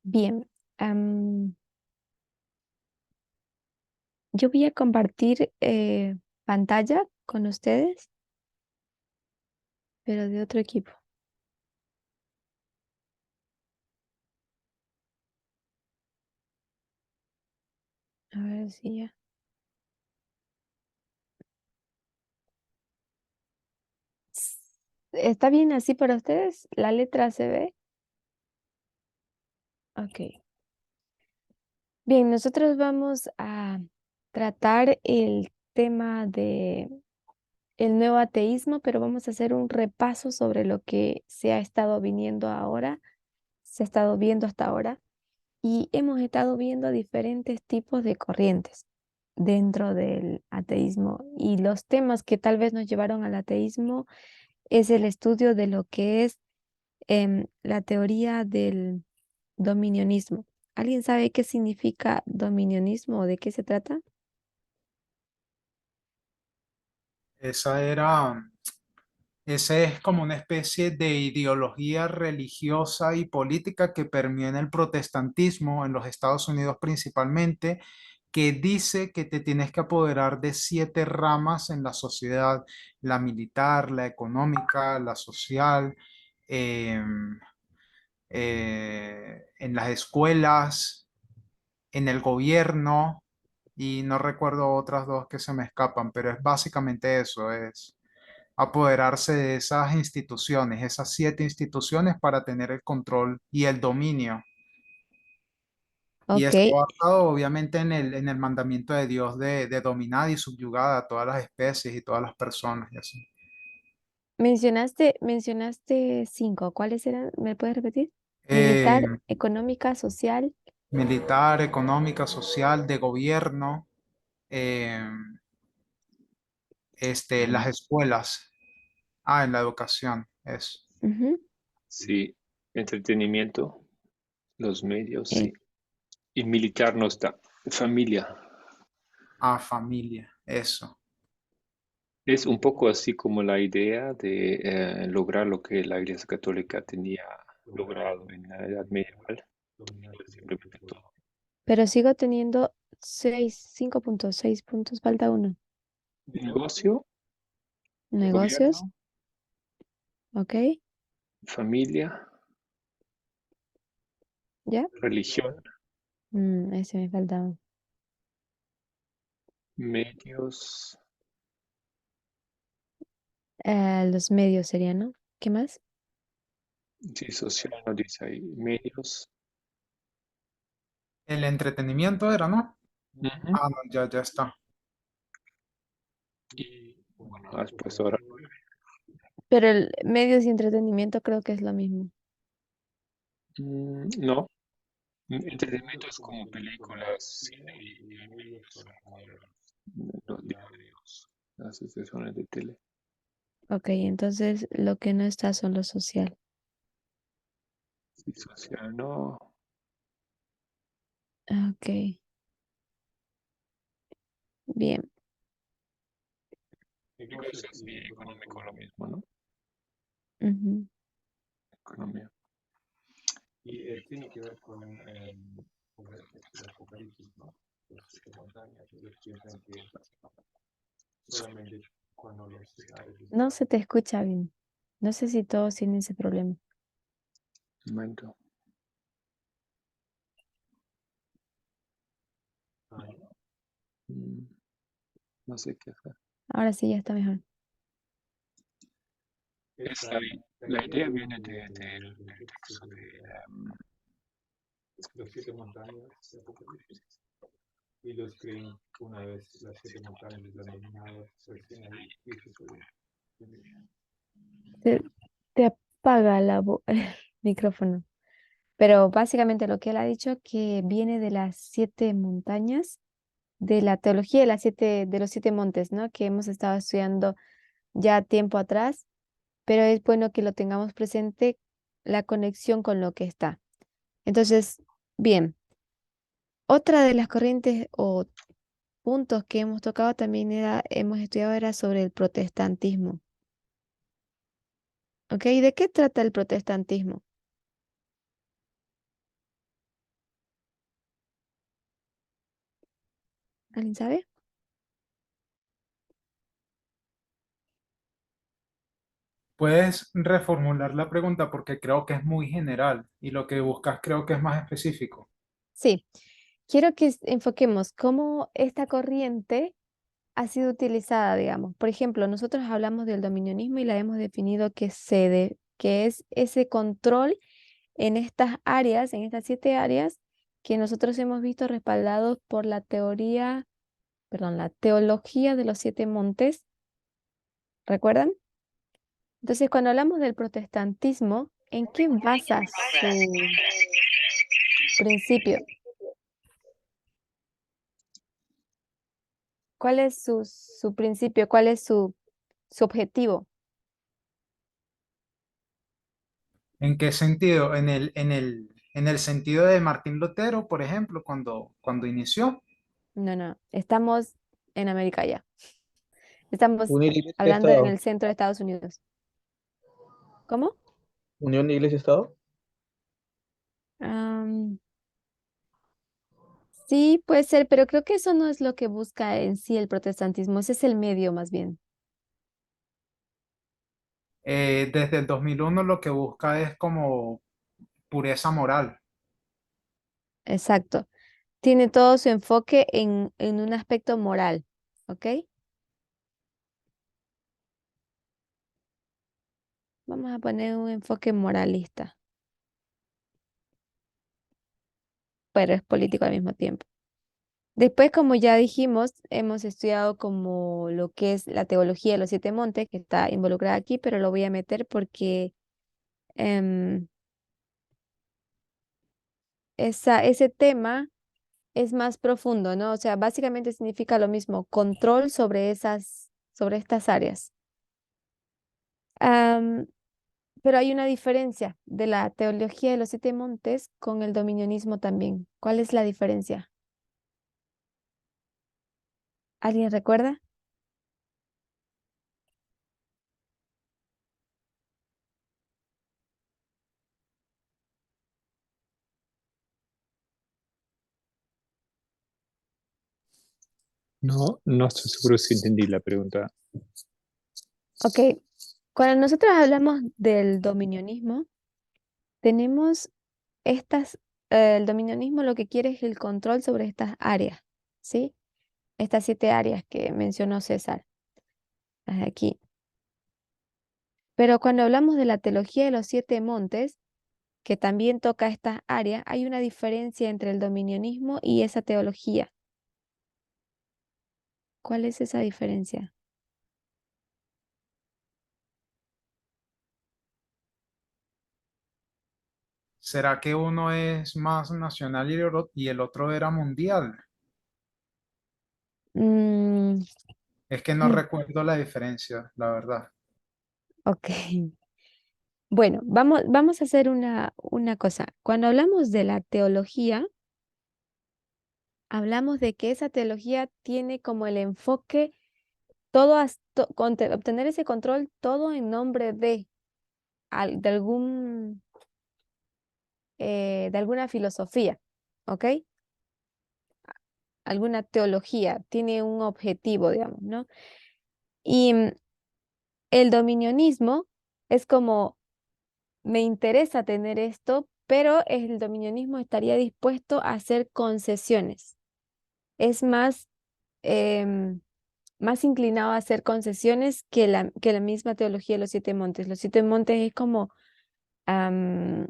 Bien, yo voy a compartir pantalla con ustedes, pero de otro equipo. A ver si ya. ¿Está bien así para ustedes? ¿La letra se ve? Ok. Bien, nosotros vamos a tratar el tema de el nuevo ateísmo, pero vamos a hacer un repaso sobre lo que se ha estado viniendo ahora, se ha estado viendo hasta ahora, y hemos estado viendo diferentes tipos de corrientes dentro del ateísmo. Y los temas que tal vez nos llevaron al ateísmo es el estudio de lo que es la teoría del dominionismo. ¿Alguien sabe qué significa dominionismo o de qué se trata? Esa era, ese es como una especie de ideología religiosa y política que permeó en el protestantismo en los Estados Unidos principalmente, que dice que te tienes que apoderar de 7 ramas en la sociedad: la militar, la económica, la social, em, en las escuelas, en el gobierno, y no recuerdo otras dos que se me escapan, pero es básicamente eso, es apoderarse de esas instituciones, esas 7 instituciones para tener el control y el dominio. Y Ok, esto basado obviamente en el mandamiento de Dios de dominar y subyugar a todas las especies y todas las personas y así. mencionaste cinco. ¿Cuáles eran? ¿Me puedes repetir? Eh, Militar, económica, social. Militar, económica, social, de gobierno, eh, las escuelas, en la educación, eso. Ujú. Sí, entretenimiento, los medios, Eh, sí. Y militar no está. Familia. Familia, eso. Es un poco así como la idea de lograr lo que la Iglesia Católica tenía logrado en la Edad Medieval. Dominar simplemente todo. pero sigo teniendo 5 puntos, 6 puntos, falta uno. Negocio, Negocios, gobierno, ok, familia, ya. religión, Ese me faltaba. medios, Los medios serían, ¿no? ¿Qué más? sí, social, no dice ahí, medios. El entretenimiento era, ¿no? Ujú. No, ya está. Y bueno, has puesto ahora 9. Pero el medios y entretenimiento creo que es lo mismo. No, entretenimiento es como películas, cine y medios son como los diarios, las estaciones de tele. Ok, entonces lo que no está son lo social. Sí, social, no. Ok, bien. Negocios y económico lo mismo, ¿no? Ujú. Economía. Y tiene que ver con el apocalipsis, ¿no? Las 7 montañas, ellos piensan que solamente cuando los ciudades No están. se te escucha bien. No sé si todos tienen ese problema. Un momento. Mm, no sé qué hacer. Ahora sí ya está mejor. Es la idea viene del texto de Las 7 montañas de Apocalipsis. Y los creen que una vez las 7 montañas están dominadas, recién ahí Cristo viene. Te, te apaga el micrófono. Pero básicamente lo que él ha dicho que viene de las 7 montañas, de la teología de los 7 montes, ¿no? Que hemos estado estudiando ya tiempo atrás, pero es bueno que lo tengamos presente la conexión con lo que está. Entonces, bien, otra de las corrientes o puntos que hemos tocado también hemos estudiado era sobre el protestantismo. ¿Ok? ¿De qué trata el protestantismo? ¿Alguien sabe? Puedes reformular la pregunta porque creo que es muy general y lo que buscas creo que es más específico. Sí, quiero que enfoquemos cómo esta corriente ha sido utilizada, digamos. Por ejemplo, nosotros hablamos del dominionismo y la hemos definido que es ese control en estas áreas, en estas 7 áreas que nosotros hemos visto respaldados por la teoría, perdón, la teología de los 7 montes, ¿recuerdan? Entonces, cuando hablamos del protestantismo, ¿en qué basa su principio? ¿Cuál es su principio? ¿Cuál es su objetivo? ¿En qué sentido? En el sentido de Martín Lutero, por ejemplo, cuando inició. No, no, estamos en América ya. Estamos Unir iglesia y hablando en Estado. el centro de Estados Unidos. ¿Cómo? Unión de iglesia y Estado. Am, sí, puede ser, pero creo que eso no es lo que busca en sí el protestantismo. Ese es el medio más bien. Desde el 2001 lo que busca es como pureza moral. Exacto. Tiene todo su enfoque en un aspecto moral. ¿Ok? Vamos a poner un enfoque moralista, pero es político al mismo tiempo. Después, como ya dijimos, hemos estudiado como lo que es la teología de los 7 montes, que está involucrada aquí, pero lo voy a meter porque em, ese tema es más profundo, ¿no? O sea, básicamente significa lo mismo, control sobre estas áreas. Am, pero hay una diferencia de la teología de los 7 montes con el dominionismo también. ¿Cuál es la diferencia? ¿Alguien recuerda? No estoy seguro si entendí la pregunta. Ok, cuando nosotros hablamos del dominionismo, tenemos el dominionismo lo que quiere es el control sobre estas áreas, ¿sí? Estas 7 áreas que mencionó César, las de aquí. Pero cuando hablamos de la teología de los 7 montes, que también toca estas áreas, hay una diferencia entre el dominionismo y esa teología. ¿Cuál es esa diferencia? ¿Será que uno es más nacional y el otro era mundial? Mm, Es que no recuerdo la diferencia, la verdad. ok. Bueno, vamos a hacer una cosa. Cuando hablamos de la teología, hablamos de que esa teología tiene como el enfoque obtener ese control todo en nombre de alguna filosofía, ¿ok? Alguna teología, tiene un objetivo, digamos, ¿no? Y el dominionismo es como, me interesa tener esto, pero el dominionismo estaría dispuesto a hacer concesiones. Es em, más inclinado a hacer concesiones que la misma teología de los 7 montes. Los 7 montes es como, am,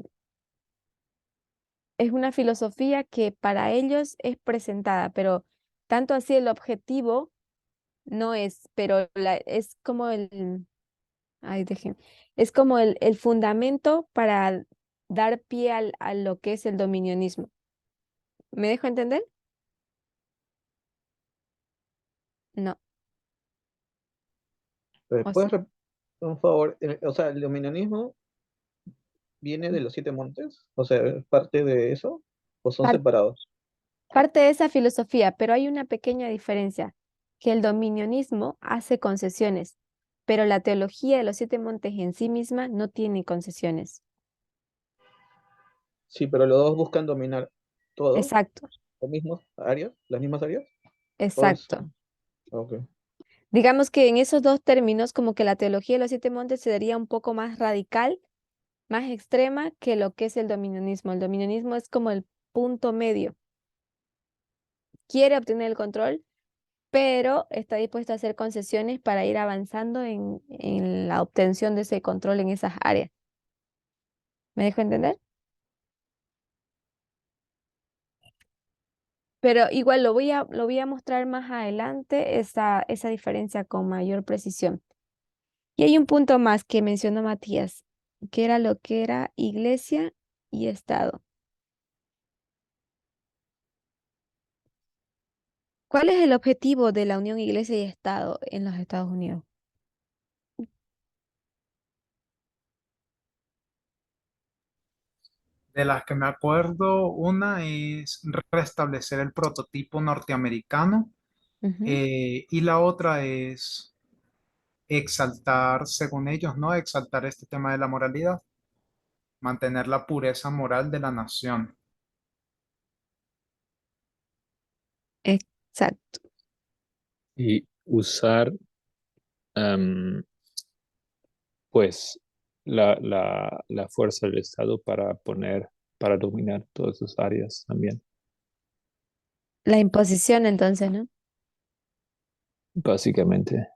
es una filosofía que para ellos es presentada, pero tanto así el objetivo no es, pero es como ay, es como el fundamento para dar pie a lo que es el dominionismo. ¿Me dejo entender? No, ¿o ¿Puedes sí? repetir, un favor? O sea, ¿el dominionismo viene de los 7 montes? O sea, ¿es parte de eso? ¿O son Par- separados? Parte de esa filosofía, pero hay una pequeña diferencia, que el dominionismo hace concesiones, pero la teología de los 7 montes en sí misma no tiene concesiones. Sí, pero los dos buscan dominar todo, Exacto, las mismas áreas. Exacto. Ok. Digamos que en esos dos términos, como que la teología de los siete montes sería un poco más radical, más extrema que lo que es el dominionismo. El dominionismo es como el punto medio. Quiere obtener el control, pero está dispuesto a hacer concesiones para ir avanzando en la obtención de ese control en esas áreas. ¿Me dejo entender? Pero igual lo voy a mostrar más adelante, esa diferencia con mayor precisión. Y hay un punto más que mencionó Matías, que era lo que era iglesia y Estado. ¿Cuál es el objetivo de la unión iglesia y Estado en los Estados Unidos? De las que me acuerdo, una es restablecer el prototipo norteamericano, Ujú. y la otra es exaltar, según ellos, ¿no? Exaltar este tema de la moralidad, mantener la pureza moral de la nación. Exacto. Y usar, em, pues, la fuerza del Estado para dominar todas sus áreas también. La imposición entonces, ¿no? Básicamente.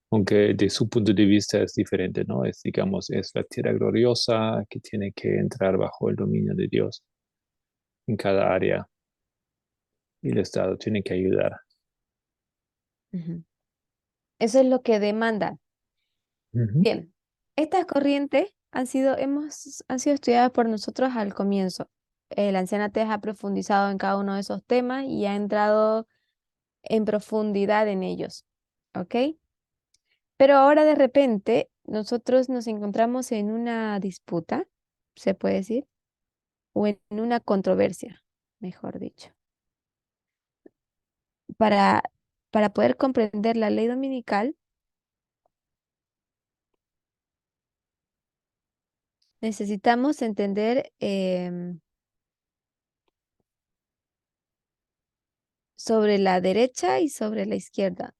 Aunque de su punto de vista es diferente, ¿no? Es, digamos, es la tierra gloriosa que tiene que entrar bajo el dominio de Dios en cada área y el Estado tiene que ayudar. Ujú. Eso es lo que demanda. Ujú. Bien, estas corrientes han sido estudiadas por nosotros al comienzo. La anciana Tess ha profundizado en cada uno de esos temas y ha entrado en profundidad en ellos. ¿Ok? Pero ahora de repente nosotros nos encontramos en una disputa, se puede decir, o en una controversia, mejor dicho. Para, para poder comprender la ley dominical, necesitamos entender sobre la derecha y sobre la izquierda.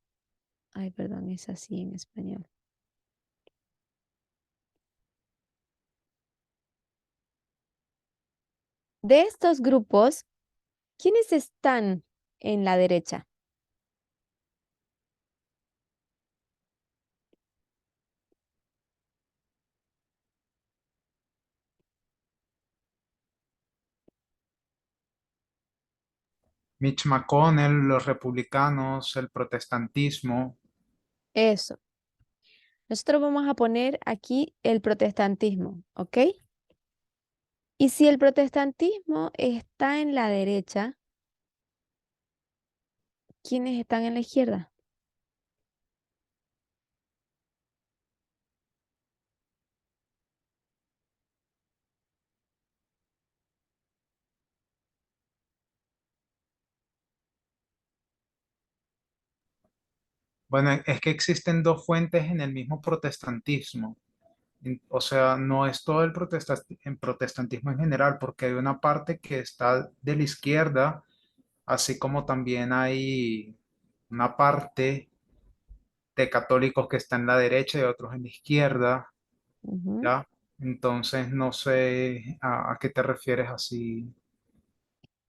Ay, perdón, es así en español. De estos grupos, ¿quiénes están en la derecha? Mitch McConnell, los republicanos, el protestantismo. Eso. Nosotros vamos a poner aquí el protestantismo, ¿ok? Y si el protestantismo está en la derecha, ¿quiénes están en la izquierda? Bueno, es que existen dos fuentes en el mismo protestantismo. O sea, no es todo el protestantismo en general, porque hay una parte que está de la izquierda, así como también hay una parte de católicos que está en la derecha y otros en la izquierda, Ujú. ¿ya? Entonces, no sé a qué te refieres así.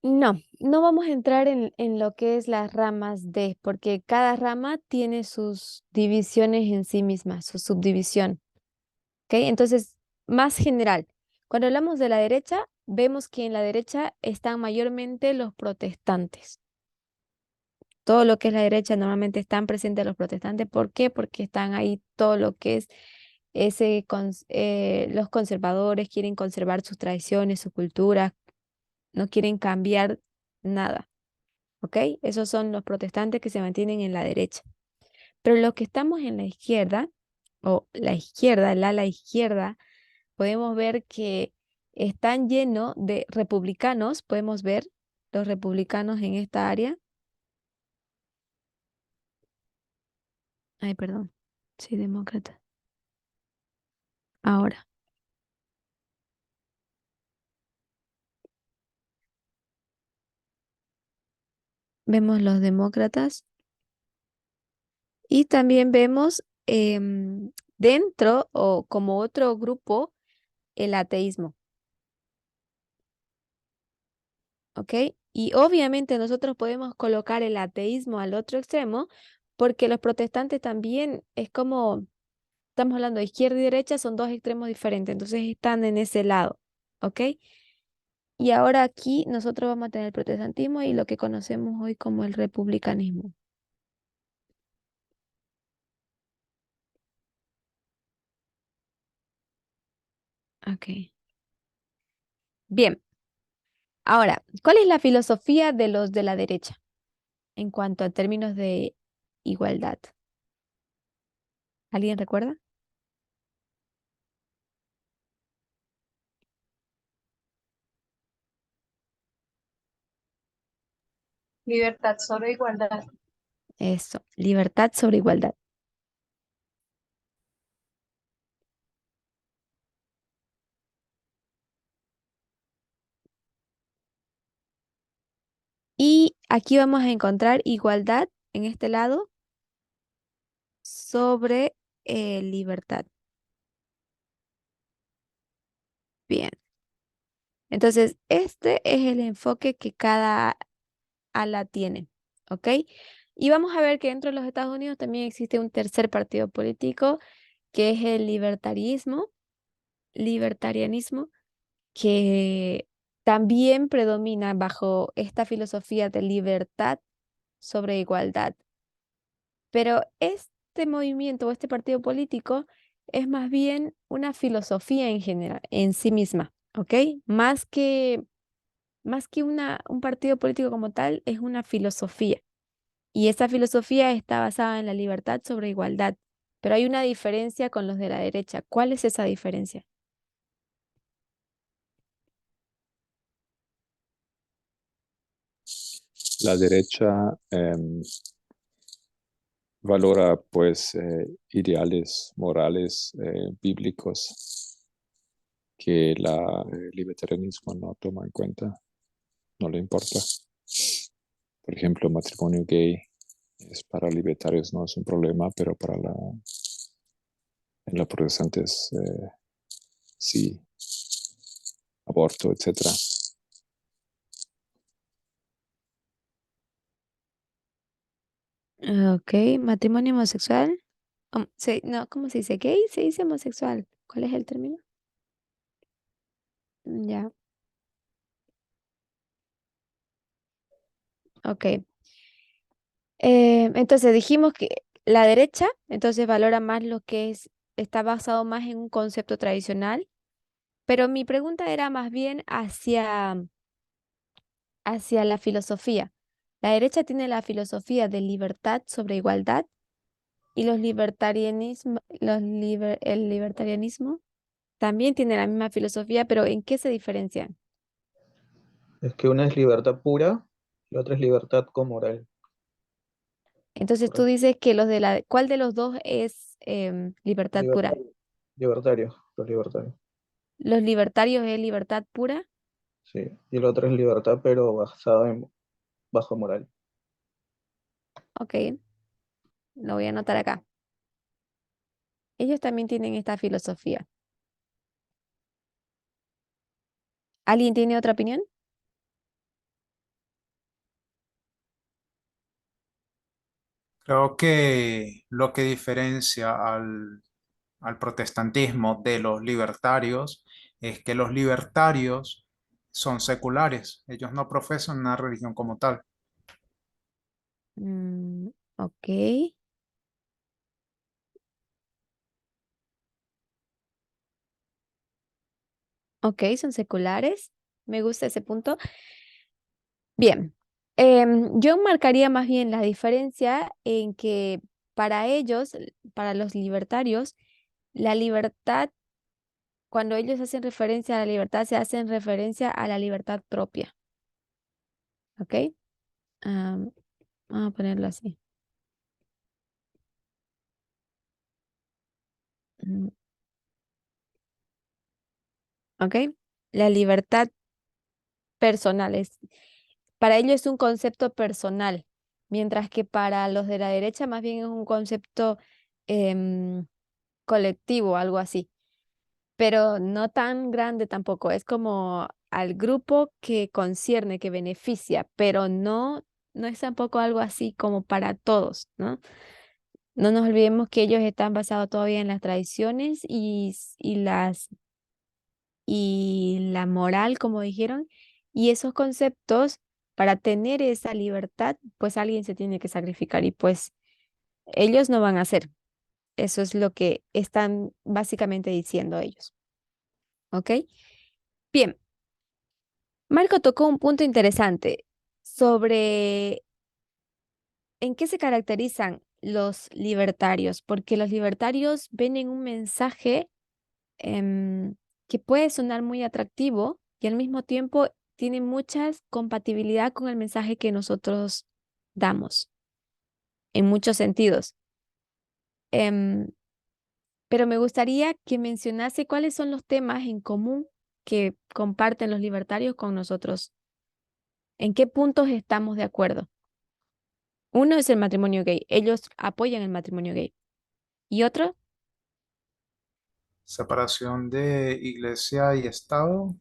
No, no vamos a entrar en lo que es las ramas de, porque cada rama tiene sus divisiones en sí misma, su subdivisión. ¿Ok? Entonces, más general, cuando hablamos de la derecha, vemos que en la derecha están mayormente los protestantes. Todo lo que es la derecha normalmente están presentes los protestantes. ¿Por qué? Porque están ahí todo lo que es los conservadores quieren conservar sus tradiciones, su cultura, no quieren cambiar nada. ¿Ok? Esos son los protestantes que se mantienen en la derecha. Pero los que estamos en la izquierda, o la izquierda, el ala izquierda, podemos ver que están llenos de republicanos. Podemos ver los republicanos en esta área. Ay, perdón. Sí, demócrata. Ahora. vemos los demócratas y también vemos dentro o como otro grupo el ateísmo, ¿ok? Y obviamente nosotros podemos colocar el ateísmo al otro extremo porque los protestantes también es como, estamos hablando de izquierda y derecha, son dos extremos diferentes, entonces están en ese lado, ¿ok? Y ahora aquí nosotros vamos a tener el protestantismo y lo que conocemos hoy como el republicanismo. Ok. Bien, ahora, ¿cuál es la filosofía de los de la derecha en cuanto a términos de igualdad? ¿Alguien recuerda? Libertad sobre igualdad. Eso, libertad sobre igualdad. Y aquí vamos a encontrar igualdad en este lado sobre libertad. Bien. Entonces, este es el enfoque que cada ala tiene, ¿ok? Y vamos a ver que dentro de los Estados Unidos también existe un tercer partido político que es el libertarianismo, que también predomina bajo esta filosofía de libertad sobre igualdad. Pero este movimiento o este partido político es más bien una filosofía en general, en sí misma, ¿ok? Más que un partido político como tal, es una filosofía. Y esa filosofía está basada en la libertad sobre igualdad. Pero hay una diferencia con los de la derecha. ¿Cuál es esa diferencia? La derecha valora pues ideales morales bíblicos que el libertarianismo no toma en cuenta, no le importa. Por ejemplo, matrimonio gay es para libertarios no es un problema, pero en la protestantes sí, aborto, etcétera. Ok, matrimonio homosexual. No, ¿cómo se dice? ¿Gay? Se dice homosexual. ¿Cuál es el término? Ya, ok. Entonces dijimos que la derecha, entonces valora más lo que está basado más en un concepto tradicional, pero mi pregunta era más bien hacia la filosofía. La derecha tiene la filosofía de libertad sobre igualdad y el libertarianismo también tiene la misma filosofía, pero ¿en qué se diferencian? Es que una es libertad pura, la otra es libertad con moral. Entonces tú Correcto. dices que ¿cuál de los dos es libertad pura? Libertario. Libertario, los libertarios. ¿Los libertarios es libertad pura? Sí. Y el otro es libertad, pero basada en bajo moral. Ok, lo voy a anotar acá. Ellos también tienen esta filosofía. ¿Alguien tiene otra opinión? Creo que lo que diferencia al protestantismo de los libertarios es que los libertarios son seculares, ellos no profesan una religión como tal. Ok, ok, son seculares. Me gusta ese punto. Bien, yo marcaría más bien la diferencia en que para ellos, para los libertarios, la libertad, cuando ellos hacen referencia a la libertad, se hacen referencia a la libertad propia. ¿Ok? Am, Vamos a ponerlo así. Mm, ¿Ok? La libertad personal es. para ellos es un concepto personal, mientras que para los de la derecha más bien es un concepto em, colectivo, algo así, pero no tan grande tampoco. Es como al grupo que concierne, que beneficia, pero no es tampoco algo así como para todos, ¿no? No nos olvidemos que ellos están basados todavía en las tradiciones y la moral, como dijeron, y esos conceptos, para tener esa libertad, pues alguien se tiene que sacrificar y pues ellos no van a hacer. Eso es lo que están básicamente diciendo ellos. ¿Ok? Bien, Marco tocó un punto interesante sobre en qué se caracterizan los libertarios, porque los libertarios ven en un mensaje que puede sonar muy atractivo y al mismo tiempo tiene mucha compatibilidad con el mensaje que nosotros damos en muchos sentidos. Em, pero me gustaría que mencionase cuáles son los temas en común que comparten los libertarios con nosotros. ¿En qué puntos estamos de acuerdo? Uno es el matrimonio gay. Ellos apoyan el matrimonio gay. ¿Y otro? Separación de iglesia y Estado.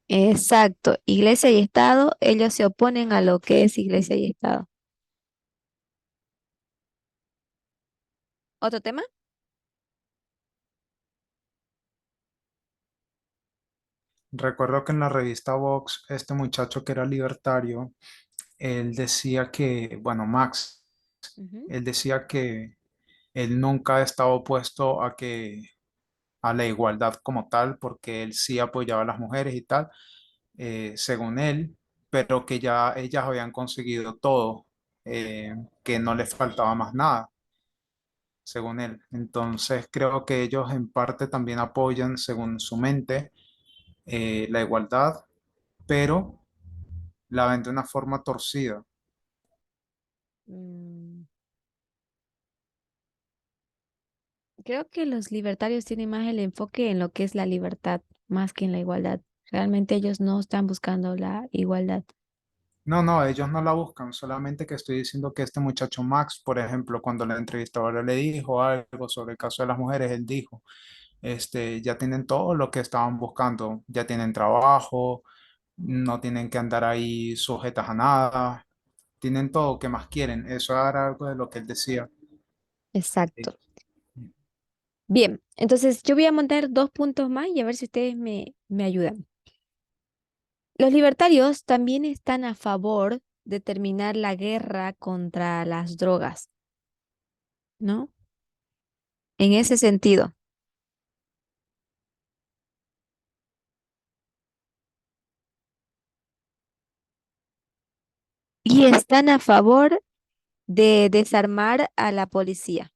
Exacto. Iglesia y Estado, ellos se oponen a lo que es iglesia y Estado. ¿Otro tema? Recuerdo que en la revista Vox, este muchacho que era libertario, él decía que, bueno, Max, Ujú. él decía que él nunca ha estado opuesto a la igualdad como tal, porque él sí apoyaba a las mujeres y tal, según él, pero que ya ellas habían conseguido todo, que no les faltaba más nada, según él. Entonces creo que ellos en parte también apoyan, según su mente, la igualdad, pero la ven de una forma torcida. Mm, Creo que los libertarios tienen más el enfoque en lo que es la libertad, más que en la igualdad. Realmente ellos no están buscando la igualdad. No, no, ellos no la buscan, solamente que estoy diciendo que este muchacho Max, por ejemplo, cuando la entrevistadora le dijo algo sobre el caso de las mujeres, él dijo, ya tienen todo lo que estaban buscando, ya tienen trabajo, no tienen que andar ahí sujetas a nada, tienen todo, ¿qué más quieren? Eso era algo de lo que él decía. Exacto. Bien, entonces yo voy a montar dos puntos más y a ver si ustedes me ayudan. Los libertarios también están a favor de terminar la guerra contra las drogas, ¿no? En ese sentido. Y están a favor de desarmar a la policía.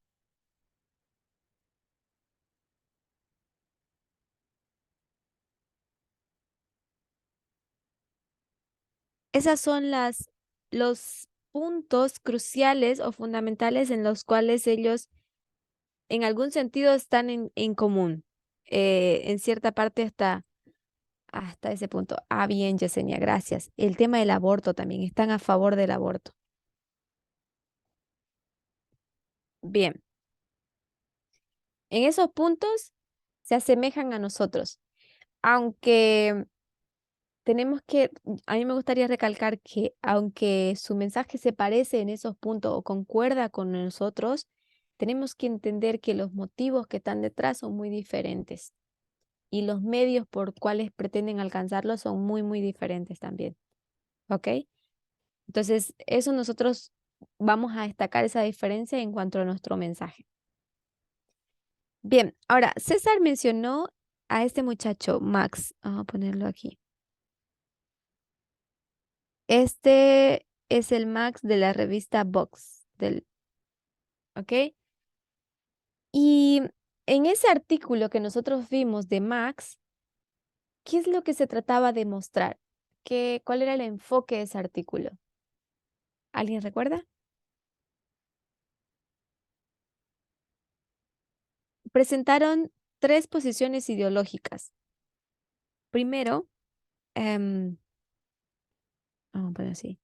Esas son los puntos cruciales o fundamentales en los cuales ellos en algún sentido están en común. En cierta parte hasta ese punto. Ah, bien, Yesenia, gracias. El tema del aborto también, están a favor del aborto. Bien, en esos puntos se asemejan a nosotros, aunque a mí me gustaría recalcar que aunque su mensaje se parece en esos puntos o concuerda con nosotros, tenemos que entender que los motivos que están detrás son muy diferentes y los medios por cuales pretenden alcanzarlo son muy, muy diferentes también. ¿Ok? Entonces, eso nosotros vamos a destacar esa diferencia en cuanto a nuestro mensaje. Bien, ahora, César mencionó a este muchacho, Max. Vamos a ponerlo aquí. Este es el Max de la revista Vox, ¿ok? Y en ese artículo que nosotros vimos de Max, ¿qué es lo que se trataba de mostrar? ¿Cuál era el enfoque de ese artículo? ¿Alguien recuerda? Presentaron tres posiciones ideológicas. Primero, vamos a poner así.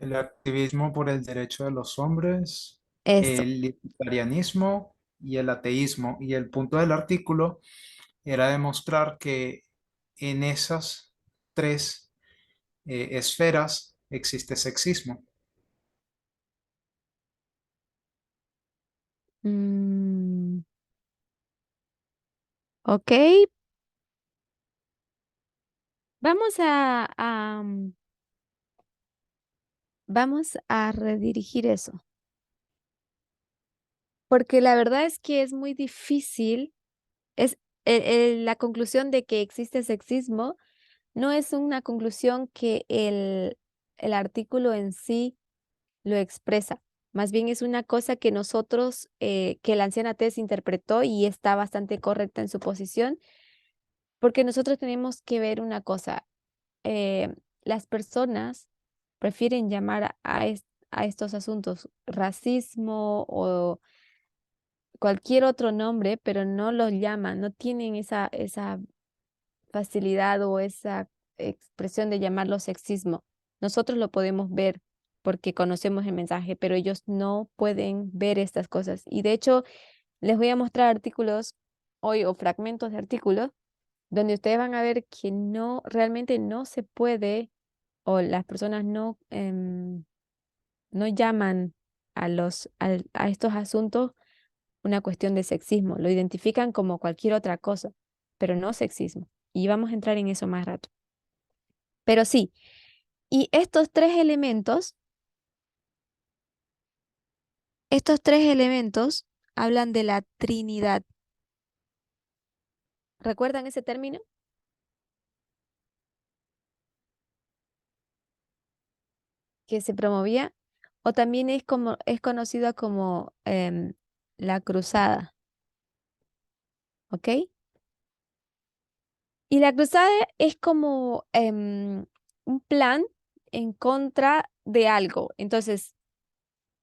el activismo por el derecho de los hombres, Eso. el libertarianismo y el ateísmo. Y el punto del artículo era demostrar que en esas tres esferas existe sexismo. Mm, ok, vamos vamos a redirigir eso, porque la verdad es que es muy difícil, es la conclusión de que existe sexismo no es una conclusión que el artículo en sí lo expresa. Más bien es una cosa que nosotros, que la anciana Tess interpretó y está bastante correcta en su posición, porque nosotros tenemos que ver una cosa. Las personas prefieren llamar a estos asuntos racismo o cualquier otro nombre, pero no los llaman, no tienen esa facilidad o esa expresión de llamarlo sexismo. Nosotros lo podemos ver porque conocemos el mensaje, pero ellos no pueden ver estas cosas. Y de hecho, les voy a mostrar artículos hoy o fragmentos de artículos donde ustedes van a ver que no, realmente no se puede o las personas no, no llaman a estos asuntos una cuestión de sexismo, lo identifican como cualquier otra cosa, pero no sexismo. Y vamos a entrar en eso más rato. Pero sí, y estos tres elementos hablan de la Trinidad. ¿Recuerdan ese término? Que se promovía, o también es conocida como la cruzada, ¿ok? Y la cruzada es como un plan en contra de algo. Entonces,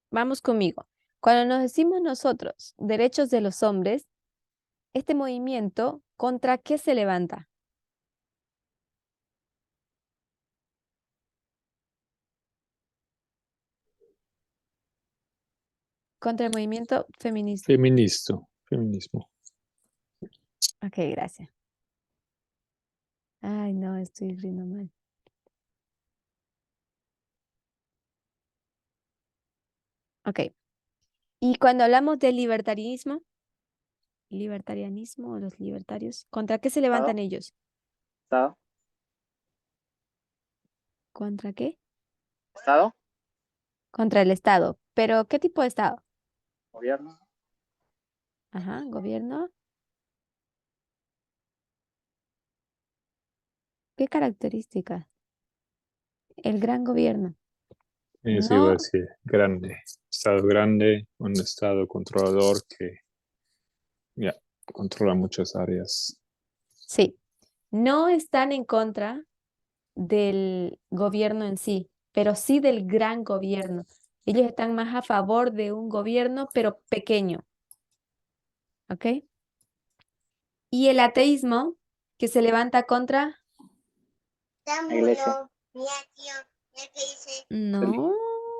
vamos conmigo. Cuando nos decimos nosotros, derechos de los hombres, este movimiento, ¿contra qué se levanta? Contra el movimiento feminista. Feminismo. Ok, gracias. Ay, no, estoy escribiendo mal. Ok. Y cuando hablamos del libertarianismo o los libertarios, ¿contra qué se levantan Estado, ellos? Estado, ¿Contra qué? Estado, Contra el Estado. ¿Pero qué tipo de Estado? gobierno, Ajá, gobierno. ¿Qué características? El gran gobierno. Eso iba a No, decir, grande. Estado grande, un estado controlador que ya controla muchas áreas. sí, no están en contra del gobierno en sí, pero sí del gran gobierno. Ellos están más a favor de un gobierno, pero pequeño, ¿ok? Y el ateísmo, que se levanta contra, la iglesia, no,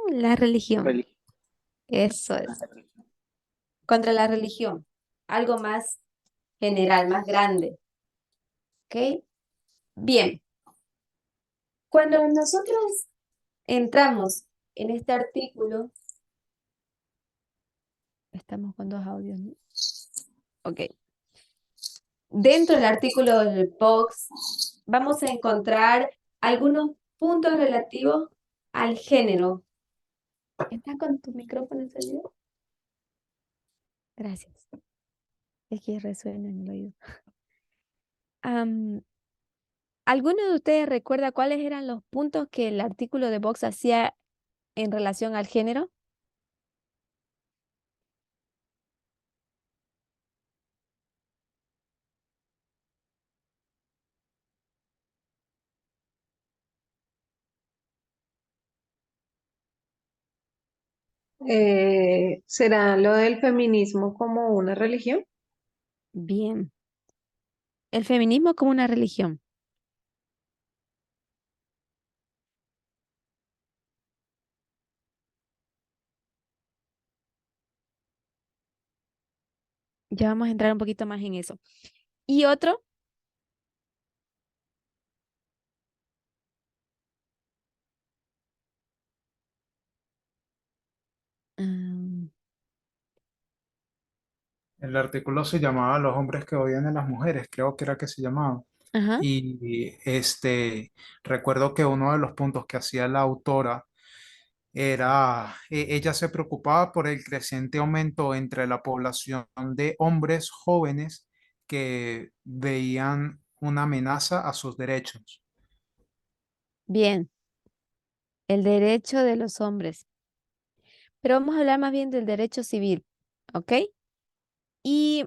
la religión. religión. Eso es, contra la religión, algo más general, más grande, ¿ok? Bien, cuando nosotros entramos en este artículo, estamos con dos audios, ¿no? Ok. Dentro del artículo del box vamos a encontrar algunos puntos relativos al género. ¿Estás con tu micrófono encendido? Gracias. Es que resuena en el oído. Am, ¿Alguno de ustedes recuerda cuáles eran los puntos que el artículo de Vox hacía en relación al género? ¿Será lo del feminismo como una religión? Bien. El feminismo como una religión. Ya vamos a entrar un poquito más en eso. Y otro, mm, El artículo se llamaba Los hombres que odian a las mujeres, creo que era que se llamaba. ajá, Y recuerdo que uno de los puntos que hacía la autora era, ella se preocupaba por el creciente aumento entre la población de hombres jóvenes que veían una amenaza a sus derechos. bien, el derecho de los hombres. Pero vamos a hablar más bien del derecho civil, ¿ok? Y,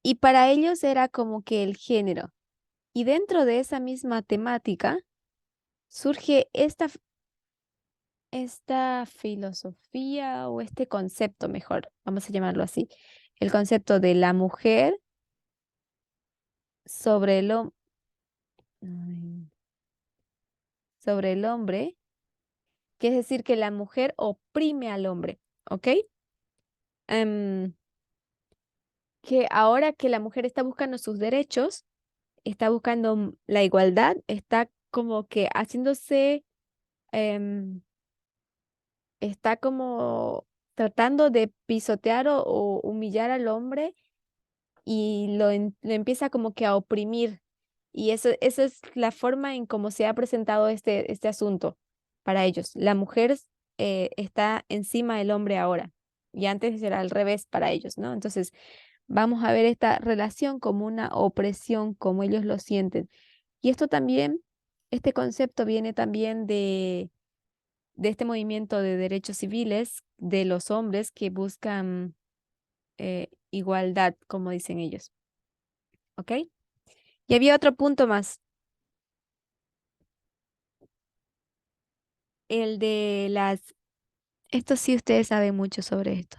y para ellos era como que el género. Y dentro de esa misma temática surge esta filosofía o este concepto, mejor, vamos a llamarlo así, el concepto de la mujer sobre sobre el hombre, que es decir, que la mujer oprime al hombre, ¿ok? Em, que ahora que la mujer está buscando sus derechos, está buscando la igualdad, está como que haciéndose, em, está como tratando de pisotear o humillar al hombre y lo empieza como que a oprimir. Y eso es la forma en cómo se ha presentado este asunto para ellos. La mujer está encima del hombre ahora y antes era al revés para ellos, ¿no? Entonces, vamos a ver esta relación como una opresión, como ellos lo sienten. Y esto también, este concepto viene también de este movimiento de derechos civiles de los hombres que buscan igualdad, como dicen ellos. ¿Ok? Y había otro punto más, el de esto sí ustedes saben mucho sobre esto,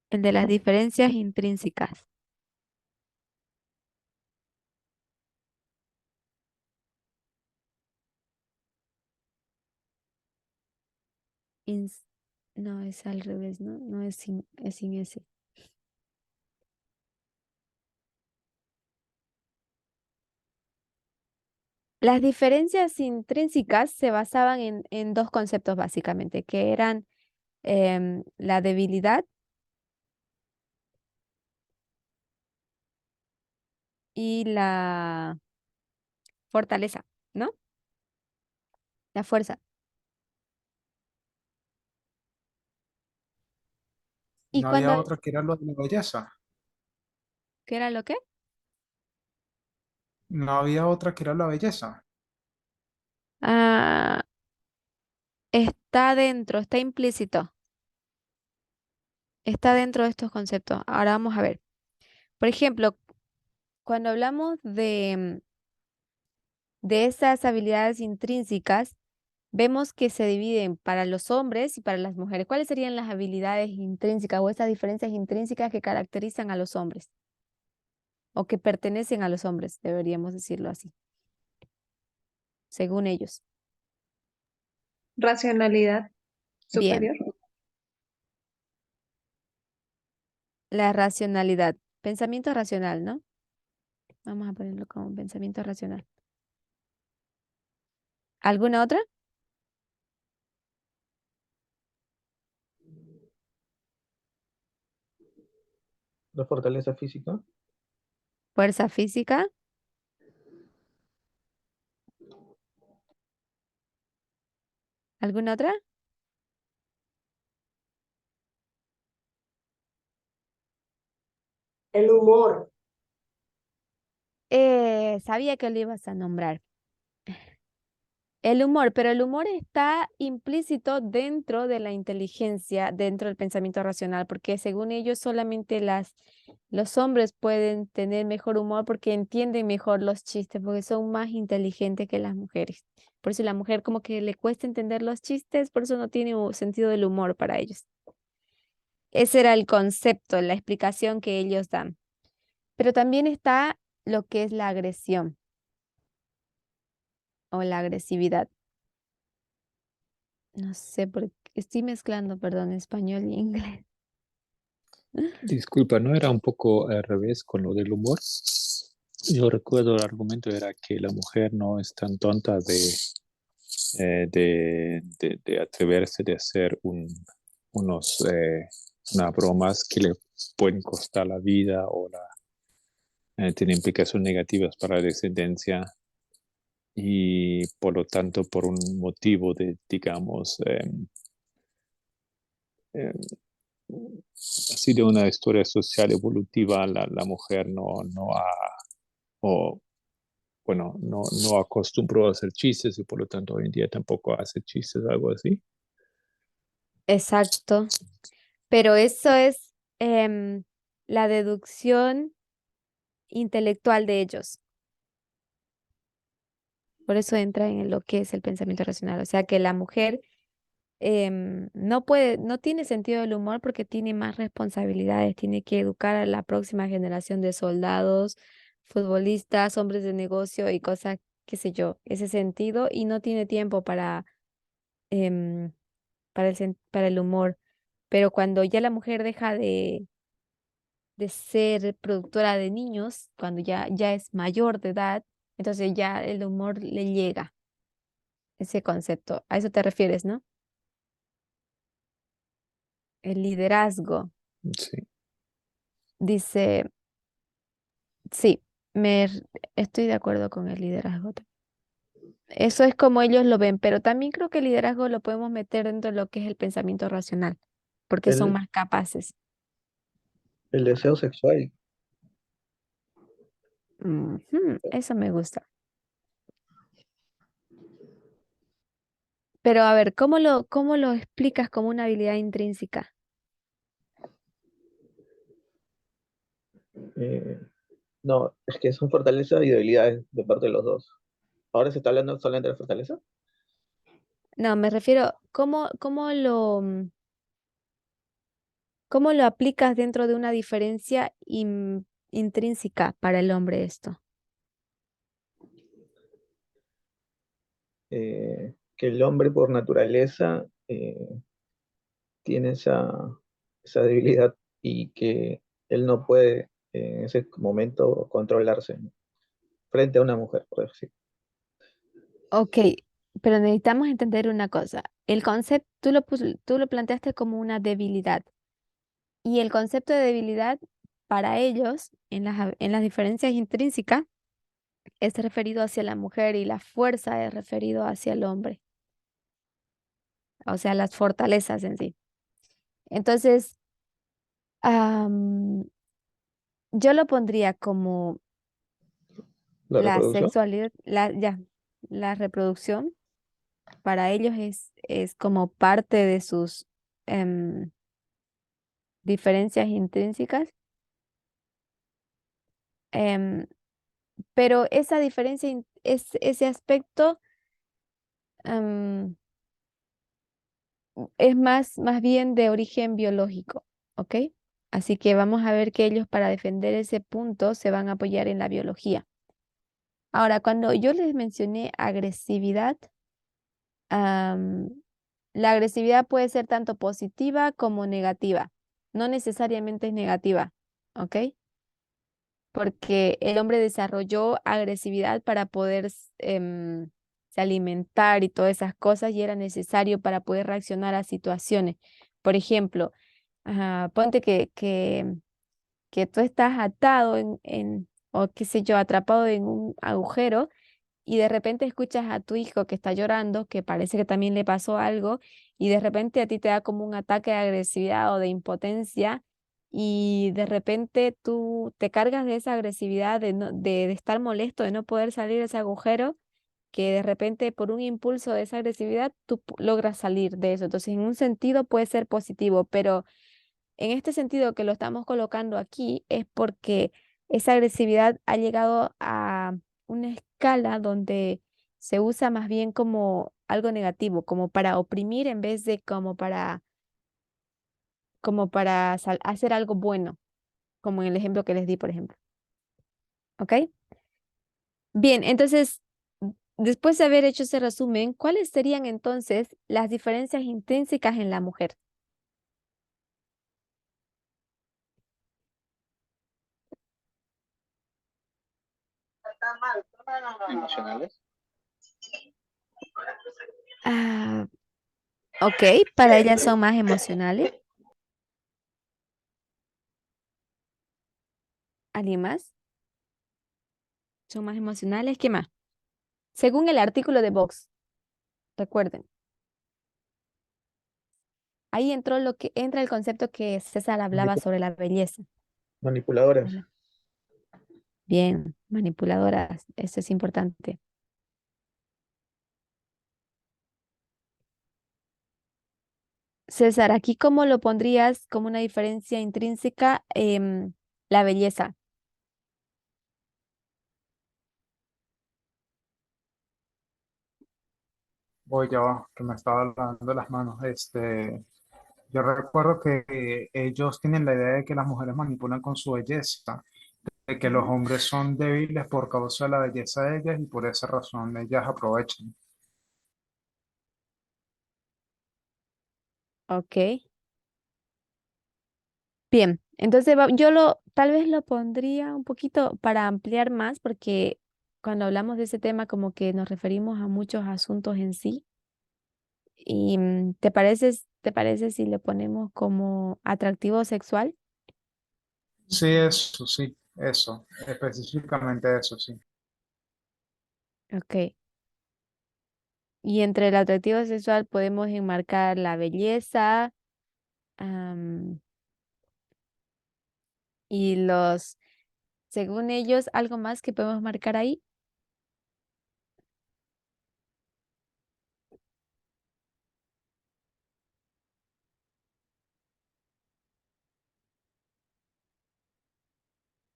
el de las diferencias intrínsecas. Ins- no, es al revés, ¿no? No es sin ese. Las diferencias intrínsecas se basaban en dos conceptos básicamente, que eran la debilidad y la fortaleza, ¿no? La fuerza. Y No había cuando, otra que era lo de la belleza. ¿qué era lo que? No había otra que era la belleza. Ah, está dentro, está dentro de estos conceptos. Ahora vamos a ver. Por ejemplo, cuando hablamos de esas habilidades intrínsecas, vemos que se dividen para los hombres y para las mujeres. ¿Cuáles serían las habilidades intrínsecas o esas diferencias intrínsecas que caracterizan a los hombres o que pertenecen a los hombres, deberíamos decirlo así, según ellos? Racionalidad Bien, superior. la racionalidad, pensamiento racional, ¿no? Vamos a ponerlo como pensamiento racional. ¿Alguna otra? La fortaleza física. Fuerza física. ¿Alguna otra? El humor. Sabía que lo ibas a nombrar. El humor, pero el humor está implícito dentro de la inteligencia, dentro del pensamiento racional, porque según ellos solamente los hombres pueden tener mejor humor porque entienden mejor los chistes, porque son más inteligentes que las mujeres. Por eso la mujer como que le cuesta entender los chistes, por eso no tiene sentido del humor para ellos. Ese era el concepto, la explicación que ellos dan. Pero también está lo que es la agresión o la agresividad. No sé por qué. Estoy mezclando, perdón, español y inglés. Disculpa, ¿no era un poco al revés con lo del humor? Yo recuerdo el argumento era que la mujer no es tan tonta de atreverse de hacer unos, unas bromas que le pueden costar la vida o tienen implicaciones negativas para la descendencia y por lo tanto por un motivo de, digamos, eh, así de una historia social evolutiva, la mujer no ha, o bueno, no acostumbró a hacer chistes y por lo tanto hoy en día tampoco hace chistes, algo así. Exacto. Pero eso es la deducción intelectual de ellos. Por eso entra en lo que es el pensamiento racional. O sea que la mujer no puede, no tiene sentido del humor porque tiene más responsabilidades, tiene que educar a la próxima generación de soldados, futbolistas, hombres de negocio y cosas, qué sé yo, ese sentido, y no tiene tiempo em, para el humor. Pero cuando ya la mujer deja de ser productora de niños, cuando ya es mayor de edad, entonces ya el humor le llega, ese concepto. A eso te refieres, ¿no? El liderazgo. Sí. Dice, sí, estoy de acuerdo con el liderazgo. Eso es como ellos lo ven, pero también creo que el liderazgo lo podemos meter dentro de lo que es el pensamiento racional, porque son El, más capaces. el deseo sexual. Ujú, eso me gusta. Pero a ver, cómo lo explicas como una habilidad intrínseca? eh, no, es que son fortalezas y debilidades de parte de los dos. Ahora se está hablando solamente de fortaleza. No, me refiero, cómo lo aplicas dentro de una diferencia intrínseca para el hombre esto? Que el hombre por naturaleza tiene esa debilidad y que él no puede en ese momento controlarse frente a una mujer, por decir. Ok, pero necesitamos entender una cosa. El concepto, tú lo planteaste como una debilidad. Y el concepto de debilidad para ellos, en las diferencias intrínsecas, es referido hacia la mujer y la fuerza es referido hacia el hombre, o sea, las fortalezas en sí. Entonces, am, yo lo pondría como La la reproducción, sexualidad, la reproducción para ellos es como parte de sus em, diferencias intrínsecas. em, pero esa diferencia, ese aspecto em, es más bien de origen biológico, ¿ok? Así que vamos a ver que ellos para defender ese punto se van a apoyar en la biología. Ahora, cuando yo les mencioné agresividad, am, la agresividad puede ser tanto positiva como negativa. No necesariamente es negativa, ¿ok? Porque el hombre desarrolló agresividad para poder se alimentar y todas esas cosas y era necesario para poder reaccionar a situaciones. Por ejemplo, ponte que tú estás atado o qué sé yo, atrapado en un agujero y de repente escuchas a tu hijo que está llorando, que parece que también le pasó algo, y de repente a ti te da como un ataque de agresividad o de impotencia, y de repente tú te cargas de esa agresividad, de estar molesto, de no poder salir de ese agujero, que de repente por un impulso de esa agresividad tú logras salir de eso. Entonces, en un sentido puede ser positivo, pero en este sentido que lo estamos colocando aquí es porque esa agresividad ha llegado a una escala donde se usa más bien como algo negativo, como para oprimir en vez de como para hacer algo bueno, como en el ejemplo que les di, por ejemplo. ¿Ok? Bien, entonces después de haber hecho ese resumen, ¿cuáles serían entonces las diferencias intrínsecas en la mujer? Emocionales. Ah, ok, para ellas son más emocionales. ¿Alguien más? Son más emocionales. ¿Qué más? Según el artículo de Vox, recuerden, ahí entró lo que entra el concepto que César hablaba Manipu- sobre la belleza. Manipuladoras. Habla. Bien, manipuladoras, eso es importante. César, aquí cómo lo pondrías como una diferencia intrínseca, la belleza. Voy ya va, que me estaba lavando las manos. Yo recuerdo que ellos tienen la idea de que las mujeres manipulan con su belleza, de que los hombres son débiles por causa de la belleza de ellas y por esa razón ellas aprovechan. Ok. Bien, entonces yo tal vez lo pondría un poquito para ampliar más, porque cuando hablamos de ese tema como que nos referimos a muchos asuntos en sí. ¿Y te parece si le ponemos como atractivo sexual? Sí, eso, específicamente eso, sí. Ok. Y entre el atractivo sexual podemos enmarcar la belleza, am, y según ellos, algo más que podemos marcar ahí,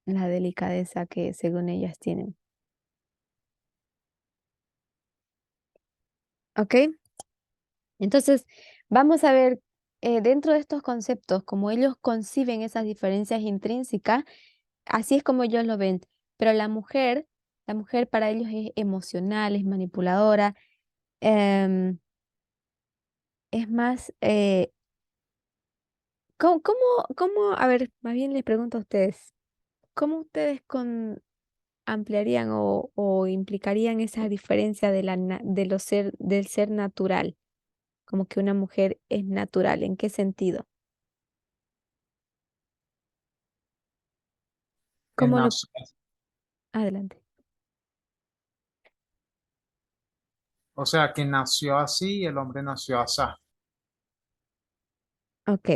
la delicadeza que según ellas tienen. Ok. Entonces, vamos a ver dentro de estos conceptos, como ellos conciben esas diferencias intrínsecas, así es como ellos lo ven. Pero la mujer para ellos es emocional, es manipuladora, em, es más, a ver, más bien les pregunto a ustedes, ¿cómo ustedes ampliarían o implicarían esa diferencia del ser natural? Como que una mujer es natural, ¿en qué sentido? Que ¿Cómo lo... nació, Adelante. o sea, que nació así y el hombre nació así. Ok.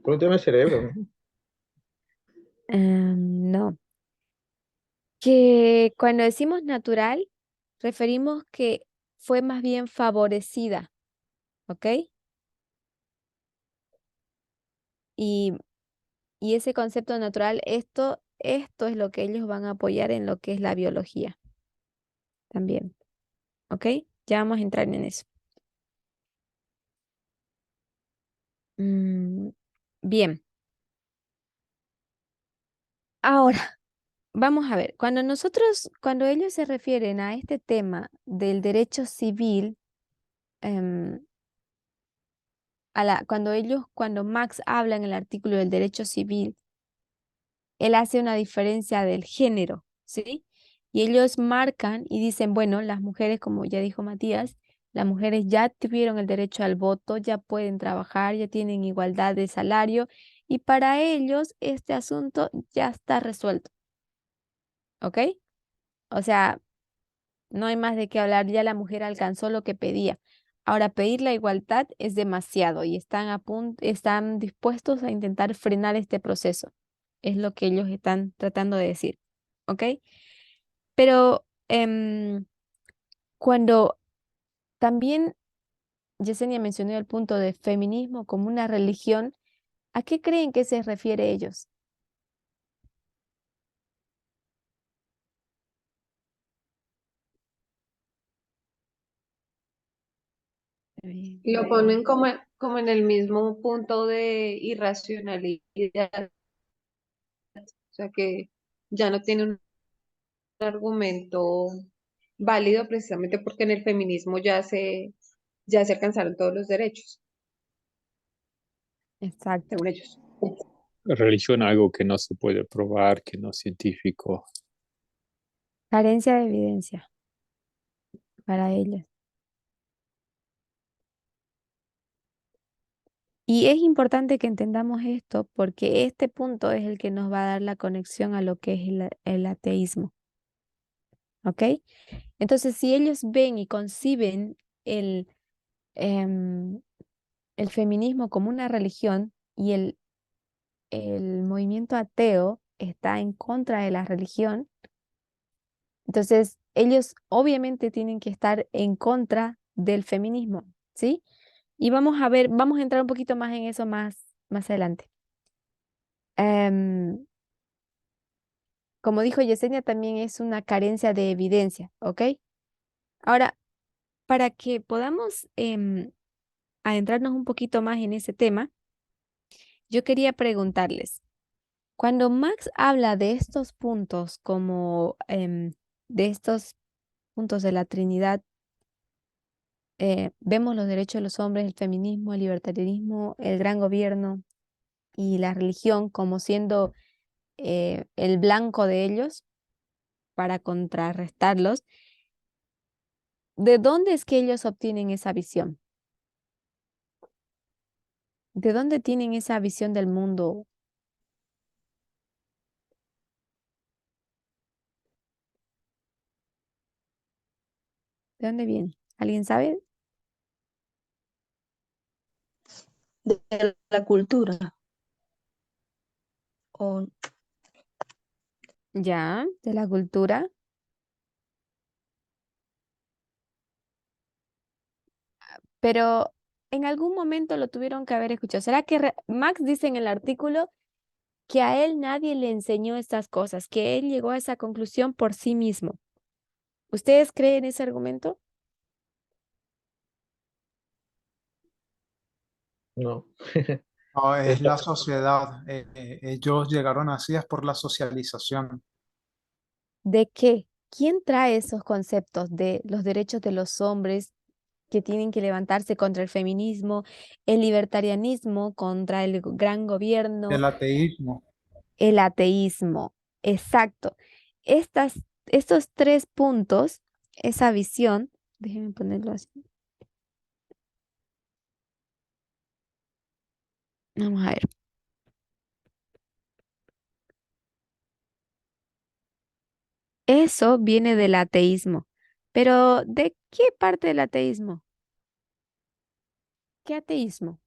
Por un tema de cerebro, ¿no? No. Que cuando decimos natural, referimos que fue más bien favorecida, ¿ok? Y, y ese concepto natural, esto es lo que ellos van a apoyar en lo que es la biología también, ¿ok? Ya vamos a entrar en eso. Mm, bien, ahora vamos a ver, cuando ellos se refieren a este tema del derecho civil, em, cuando Max habla en el artículo del derecho civil, él hace una diferencia del género, ¿sí? Y ellos marcan y dicen, bueno, las mujeres, como ya dijo Matías, las mujeres ya tuvieron el derecho al voto, ya pueden trabajar, ya tienen igualdad de salario y para ellos este asunto ya está resuelto, ¿ok? O sea, no hay más de qué hablar, ya la mujer alcanzó lo que pedía. Ahora, pedir la igualdad es demasiado y están dispuestos a intentar frenar este proceso. Es lo que ellos están tratando de decir. ¿Ok? Pero cuando también Yesenia mencionó el punto de feminismo como una religión, ¿a qué creen que se refiere ellos? Lo ponen como en el mismo punto de irracionalidad, o sea que ya no tiene argumento válido precisamente porque en el feminismo ya se alcanzaron todos los derechos, Exacto. según ellos. Religión, algo que no se puede probar, que no es científico. Carencia de evidencia para ellos. Y es importante que entendamos esto porque este punto es el que nos va a dar la conexión a lo que es el ateísmo. ¿Ok? Entonces, si ellos ven y conciben el, em, el feminismo como una religión y el movimiento ateo está en contra de la religión, entonces ellos obviamente tienen que estar en contra del feminismo, ¿sí? Y vamos a ver, vamos a entrar un poquito más en eso más adelante. Em, como dijo Yesenia, también es una carencia de evidencia, ¿ok? Ahora, para que podamos adentrarnos un poquito más en ese tema, yo quería preguntarles, cuando Max habla de estos puntos como de estos puntos de la Trinidad, vemos los derechos de los hombres, el feminismo, el libertarianismo, el gran gobierno y la religión como siendo el blanco de ellos para contrarrestarlos. ¿De dónde es que ellos obtienen esa visión? ¿De dónde tienen esa visión del mundo? ¿De dónde viene? ¿Alguien sabe? De la cultura. O Ya, de la cultura. Pero en algún momento lo tuvieron que haber escuchado. ¿Será que Max dice en el artículo que a él nadie le enseñó estas cosas, que él llegó a esa conclusión por sí mismo? ¿Ustedes creen ese argumento? No. No, es Esta- la sociedad. Ellos llegaron así es por la socialización ¿De qué? ¿Quién trae esos conceptos de los derechos de los hombres que tienen que levantarse contra el feminismo, el libertarianismo, contra el gran gobierno, del ateísmo. el ateísmo? Exacto. Estos tres puntos, esa visión, déjenme ponerlo así. Vamos a ver. Eso viene del ateísmo. Pero, ¿de qué parte del ateísmo? ¿Qué ateísmo?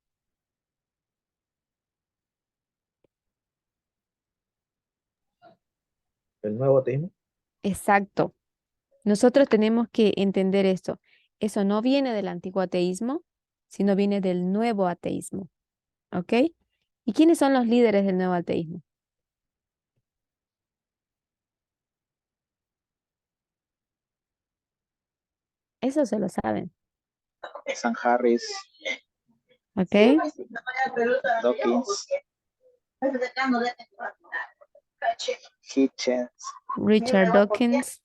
el nuevo ateísmo. Exacto. Nosotros tenemos que entender esto. Eso no viene del antiguo ateísmo, sino viene del nuevo ateísmo. ¿Ok? ¿Y quiénes son los líderes del nuevo ateísmo? Eso se lo saben. San Harris, ¿Ok? Dawkins, Hitchens Richard Dawkins,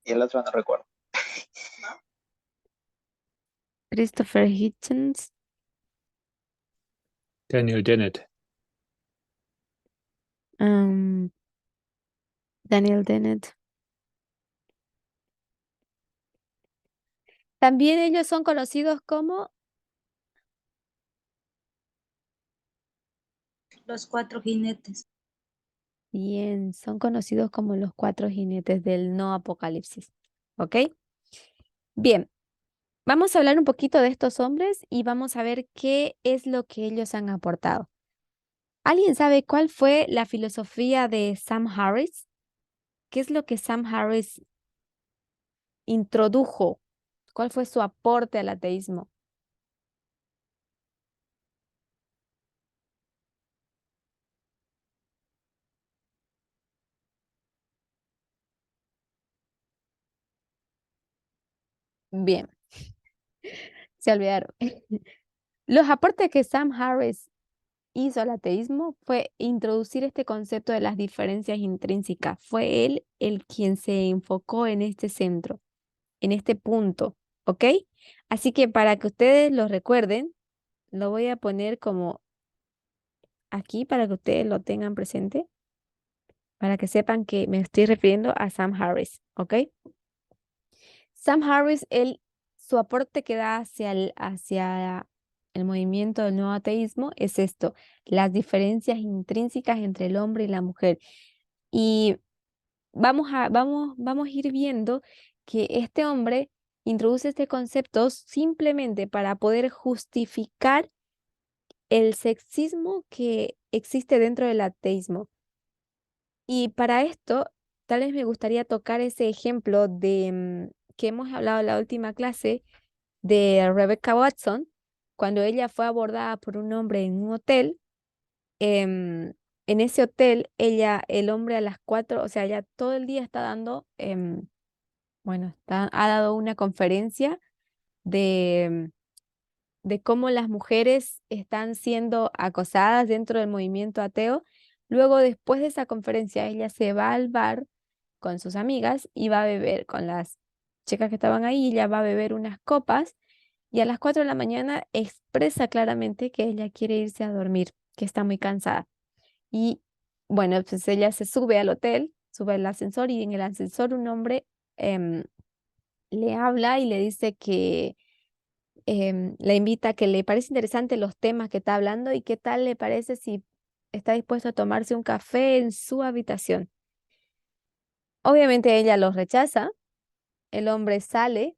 y el otro no recuerdo. Christopher Hitchens, Daniel Dennett. um, Daniel Dennett. También ellos son conocidos como los cuatro jinetes. bien, son conocidos como los cuatro jinetes del no apocalipsis. ¿Ok? Bien, vamos a hablar un poquito de estos hombres y vamos a ver qué es lo que ellos han aportado. ¿Alguien sabe cuál fue la filosofía de Sam Harris? ¿Qué es lo que Sam Harris introdujo? ¿Cuál fue su aporte al ateísmo? Bien, se olvidaron. Los aportes que Sam Harris hizo al ateísmo fue introducir este concepto de las diferencias intrínsecas. Fue él el quien se enfocó en este centro, en este punto, ¿ok? Así que para que ustedes lo recuerden, lo voy a poner como aquí para que ustedes lo tengan presente, para que sepan que me estoy refiriendo a Sam Harris, ¿ok? Sam Harris, su aporte que da hacia el movimiento del nuevo ateísmo es esto, las diferencias intrínsecas entre el hombre y la mujer. Y vamos a ir viendo que este hombre introduce este concepto simplemente para poder justificar el sexismo que existe dentro del ateísmo. Y para esto, tal vez me gustaría tocar ese ejemplo que hemos hablado en la última clase de Rebecca Watson, cuando ella fue abordada por un hombre en un hotel. em, en ese hotel, el hombre a las 4, o sea, ya todo el día está dando, bueno, ha dado una conferencia de, de cómo las mujeres están siendo acosadas dentro del movimiento ateo. Luego, después de esa conferencia, ella se va al bar con sus amigas y va a beber con las chicas que estaban ahí, ella va a beber unas copas y a las 4 de la mañana expresa claramente que ella quiere irse a dormir, que está muy cansada. Y bueno, pues ella se sube al hotel, sube al ascensor y en el ascensor un hombre em, le habla y le dice que la invita, que le parece interesante los temas que está hablando y qué tal le parece si está dispuesto a tomarse un café en su habitación. Obviamente ella los rechaza, el hombre sale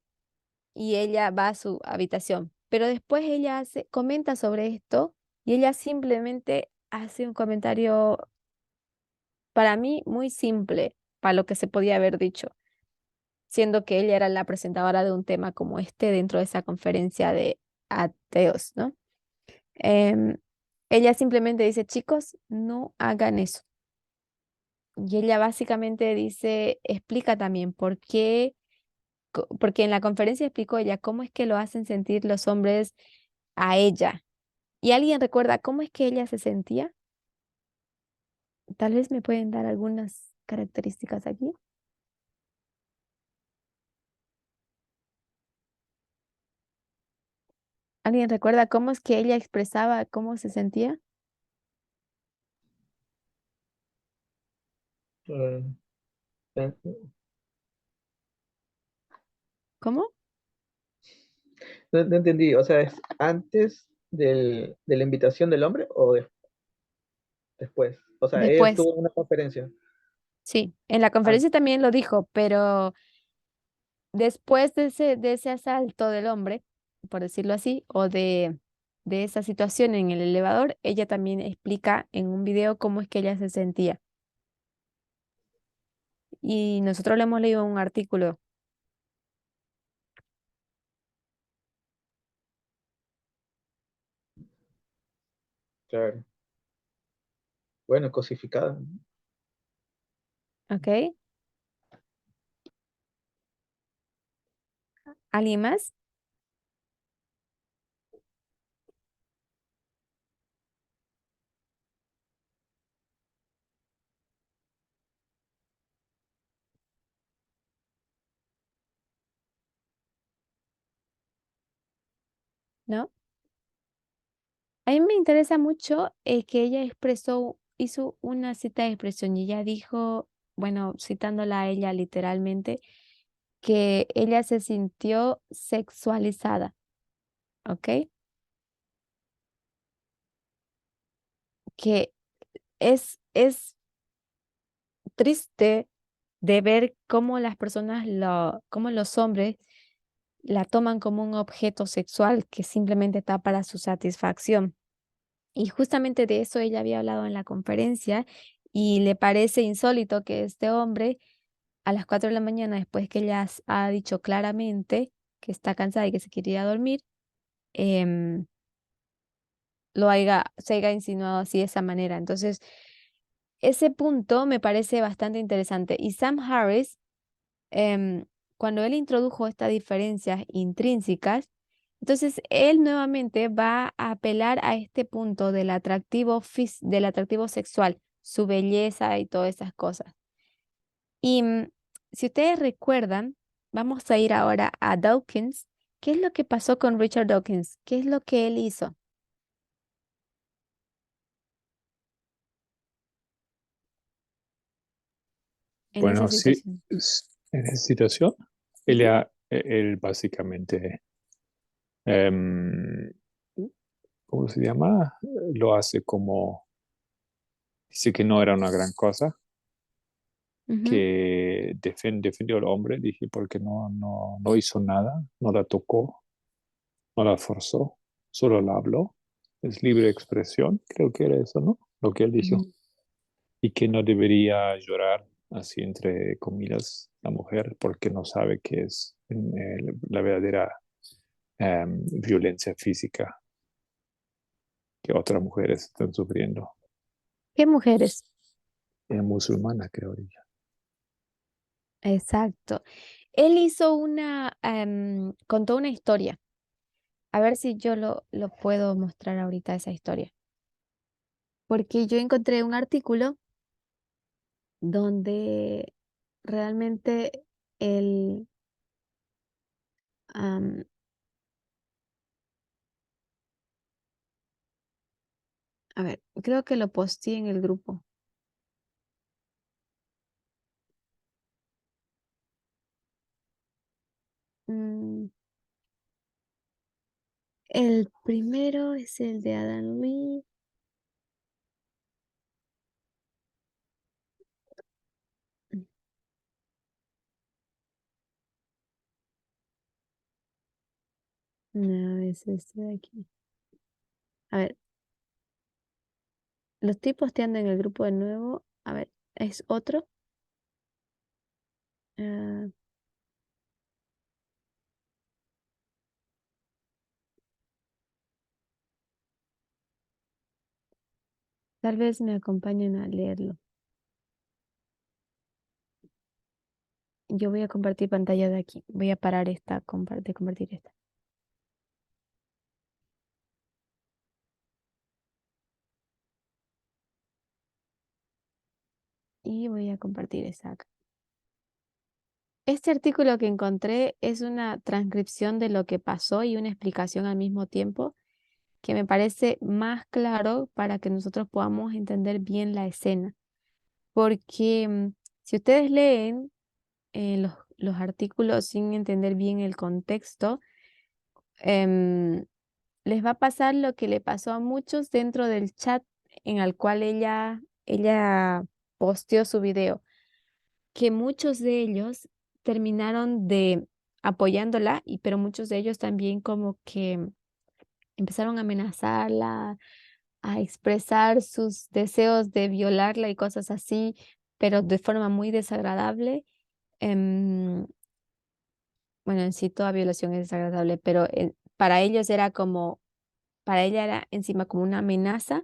y ella va a su habitación, pero después ella comenta sobre esto y ella simplemente hace un comentario para mí muy simple para lo que se podía haber dicho, siendo que ella era la presentadora de un tema como este dentro de esa conferencia de ateos, ¿no? Em, Ella simplemente dice, chicos, no hagan eso. Y ella básicamente dice, explica también por qué, porque en la conferencia explicó ella cómo es que lo hacen sentir los hombres a ella. ¿Y alguien recuerda cómo es que ella se sentía? Tal vez me pueden dar algunas características aquí. ¿Alguien recuerda cómo es que ella expresaba cómo se sentía? Eh, eh, ¿Cómo? no entendí, o sea, ¿es antes de la invitación del hombre o después? O sea, ella Después, estuvo en una conferencia. sí, en la Ah, conferencia también lo dijo, pero después de ese asalto del hombre, por decirlo así, o de esa situación en el elevador, ella también explica en un video cómo es que ella se sentía. Y nosotros le hemos leído un artículo. claro. Bueno, cosificada. ¿Ok? ¿Alguien más? ¿No? A mí me interesa mucho que ella hizo una cita de expresión y ella dijo, bueno, citándola a ella literalmente, que ella se sintió sexualizada, ¿ok? Que es triste de ver cómo las personas, cómo los hombres la toman como un objeto sexual que simplemente está para su satisfacción. Y justamente de eso ella había hablado en la conferencia y le parece insólito que este hombre a las 4 de la mañana, después que ella ha dicho claramente que está cansada y que se quiere ir a dormir, em, se haya insinuado así de esa manera. Entonces, ese punto me parece bastante interesante. Y Sam Harris, em, cuando él introdujo estas diferencias intrínsecas, Entonces, él nuevamente va a apelar a este punto del atractivo, del atractivo sexual, su belleza y todas esas cosas. Y si ustedes recuerdan, vamos a ir ahora a Dawkins. ¿Qué es lo que pasó con Richard Dawkins? ¿Qué es lo que él hizo en esa Bueno, sí, situación? en esa situación, él, Ujú, él básicamente, em, ¿cómo se llama? Lo hace como, dice que no era una gran cosa, ujú, que defendió al hombre, dije, porque no hizo nada, no la tocó, no la forzó, solo la habló. Es libre expresión, creo que era eso, ¿no? Lo que él dijo. ujú. Y que no debería llorar, así entre comillas, la mujer, porque no sabe qué es la verdadera violencia física que otras mujeres están sufriendo. ¿Qué mujeres? Es musulmana, creo ella. Exacto. Él hizo contó una historia. A ver si yo lo puedo mostrar ahorita esa historia. Porque yo encontré un artículo donde realmente él, am, a ver, creo que lo posteé en el grupo. Mm, el primero es el de Adam Lee. No, es este de aquí. A ver, lo estoy posteando en el grupo de nuevo. A ver, es otro. Ah, tal vez me acompañen a leerlo. Yo voy a compartir pantalla de aquí. Voy a parar esta, compartir esta. Y voy a compartir esa acá. Este artículo que encontré es una transcripción de lo que pasó y una explicación al mismo tiempo que me parece más claro para que nosotros podamos entender bien la escena. Porque si ustedes leen los artículos sin entender bien el contexto, em, les va a pasar lo que le pasó a muchos dentro del chat en el cual ella posteó su video, que muchos de ellos terminaron de apoyándola, pero muchos de ellos también como que empezaron a amenazarla, a expresar sus deseos de violarla y cosas así, pero de forma muy desagradable. Em, bueno, en sí toda violación es desagradable, pero para ellos era como, para ella era encima como una amenaza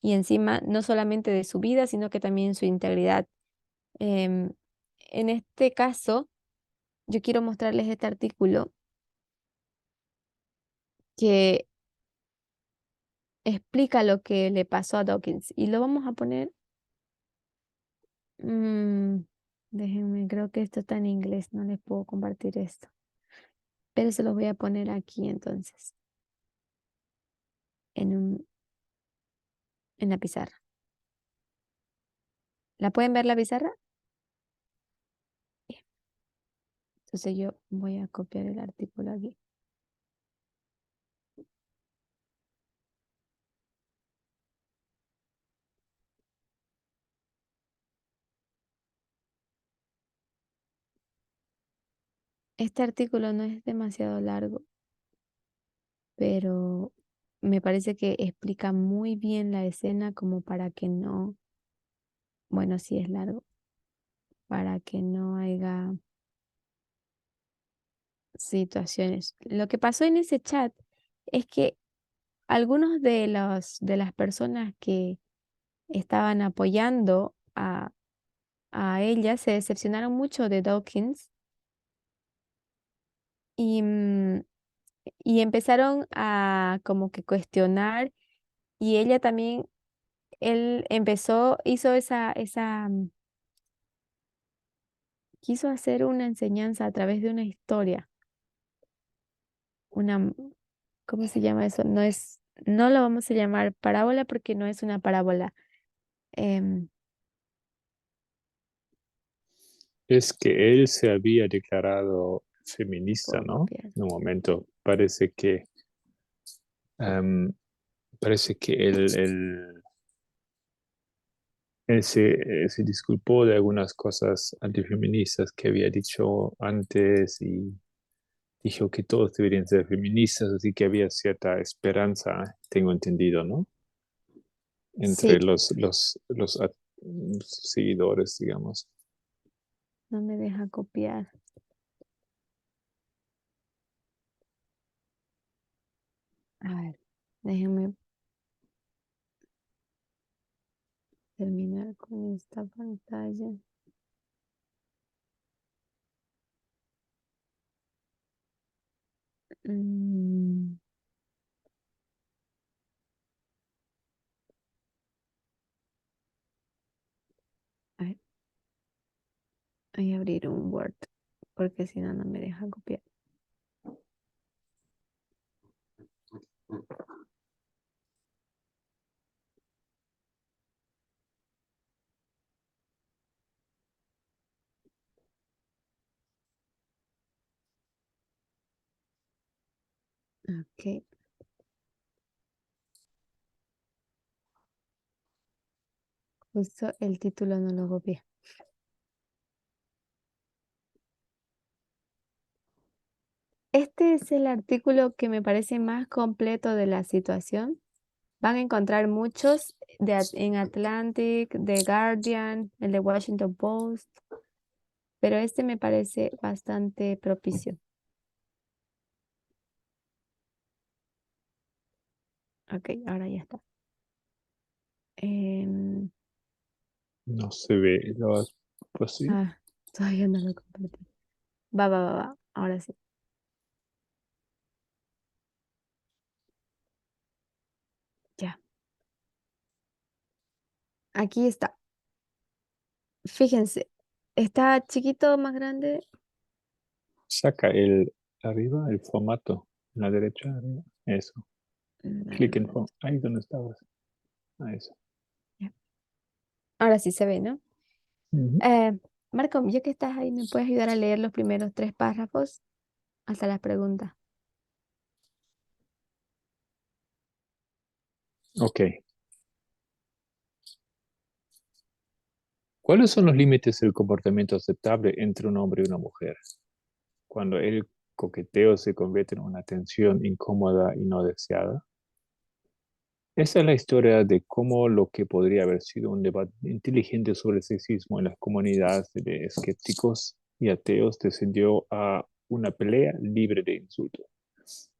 y encima no solamente de su vida, sino que también su integridad. Em, en este caso, yo quiero mostrarles este artículo que explica lo que le pasó a Dawkins y lo vamos a poner. mm, Déjenme, creo que esto está en inglés, no les puedo compartir esto, pero se los voy a poner aquí entonces, en en la pizarra. ¿La pueden ver la pizarra? Bien. Entonces yo voy a copiar el artículo aquí. Este artículo no es demasiado largo, pero me parece que explica muy bien la escena como para que no, bueno, sí es largo, para que no haya situaciones. Lo que pasó en ese chat es que algunos de las personas que estaban apoyando a ella se decepcionaron mucho de Dawkins y y empezaron a como que cuestionar y ella también, él empezó, hizo quiso hacer una enseñanza a través de una historia, una, ¿cómo se llama eso? No lo vamos a llamar parábola porque no es una parábola. em, Es que él se había declarado feminista, Puedo ¿no? copiar. En un momento em, parece que él se disculpó de algunas cosas antifeministas que había dicho antes y dijo que todos deberían ser feministas, así que había cierta esperanza, tengo entendido, ¿no? Sí, Entre los seguidores, digamos. no me deja copiar. A ver, déjenme terminar con esta pantalla. Mm, a ver, voy a abrir un Word porque si no, no me deja copiar. Ok, justo el título no lo copié. Este es el artículo que me parece más completo de la situación. Van a encontrar muchos en Atlantic, The Guardian, el de Washington Post, pero este me parece bastante propicio. Ok, ahora ya está. Em, No se ve, pues sí. Todavía no lo compartí. Va. Ahora sí. Ya. Aquí está. Fíjense. ¿Está chiquito, más grande? Saca arriba, el formato, en la derecha, arriba. Eso. Clic en ahí donde estabas. A eso. Ya. Ahora sí se ve, ¿no? Ujú. Marco, ya que estás ahí, ¿me puedes ayudar a leer los primeros 3 párrafos hasta las preguntas? Ok. ¿Cuáles son los límites del comportamiento aceptable entre un hombre y una mujer? Cuando el coqueteo se convierte en una tensión incómoda y no deseada. Esa es la historia de cómo lo que podría haber sido un debate inteligente sobre el sexismo en las comunidades de escépticos y ateos descendió a una pelea libre de insultos.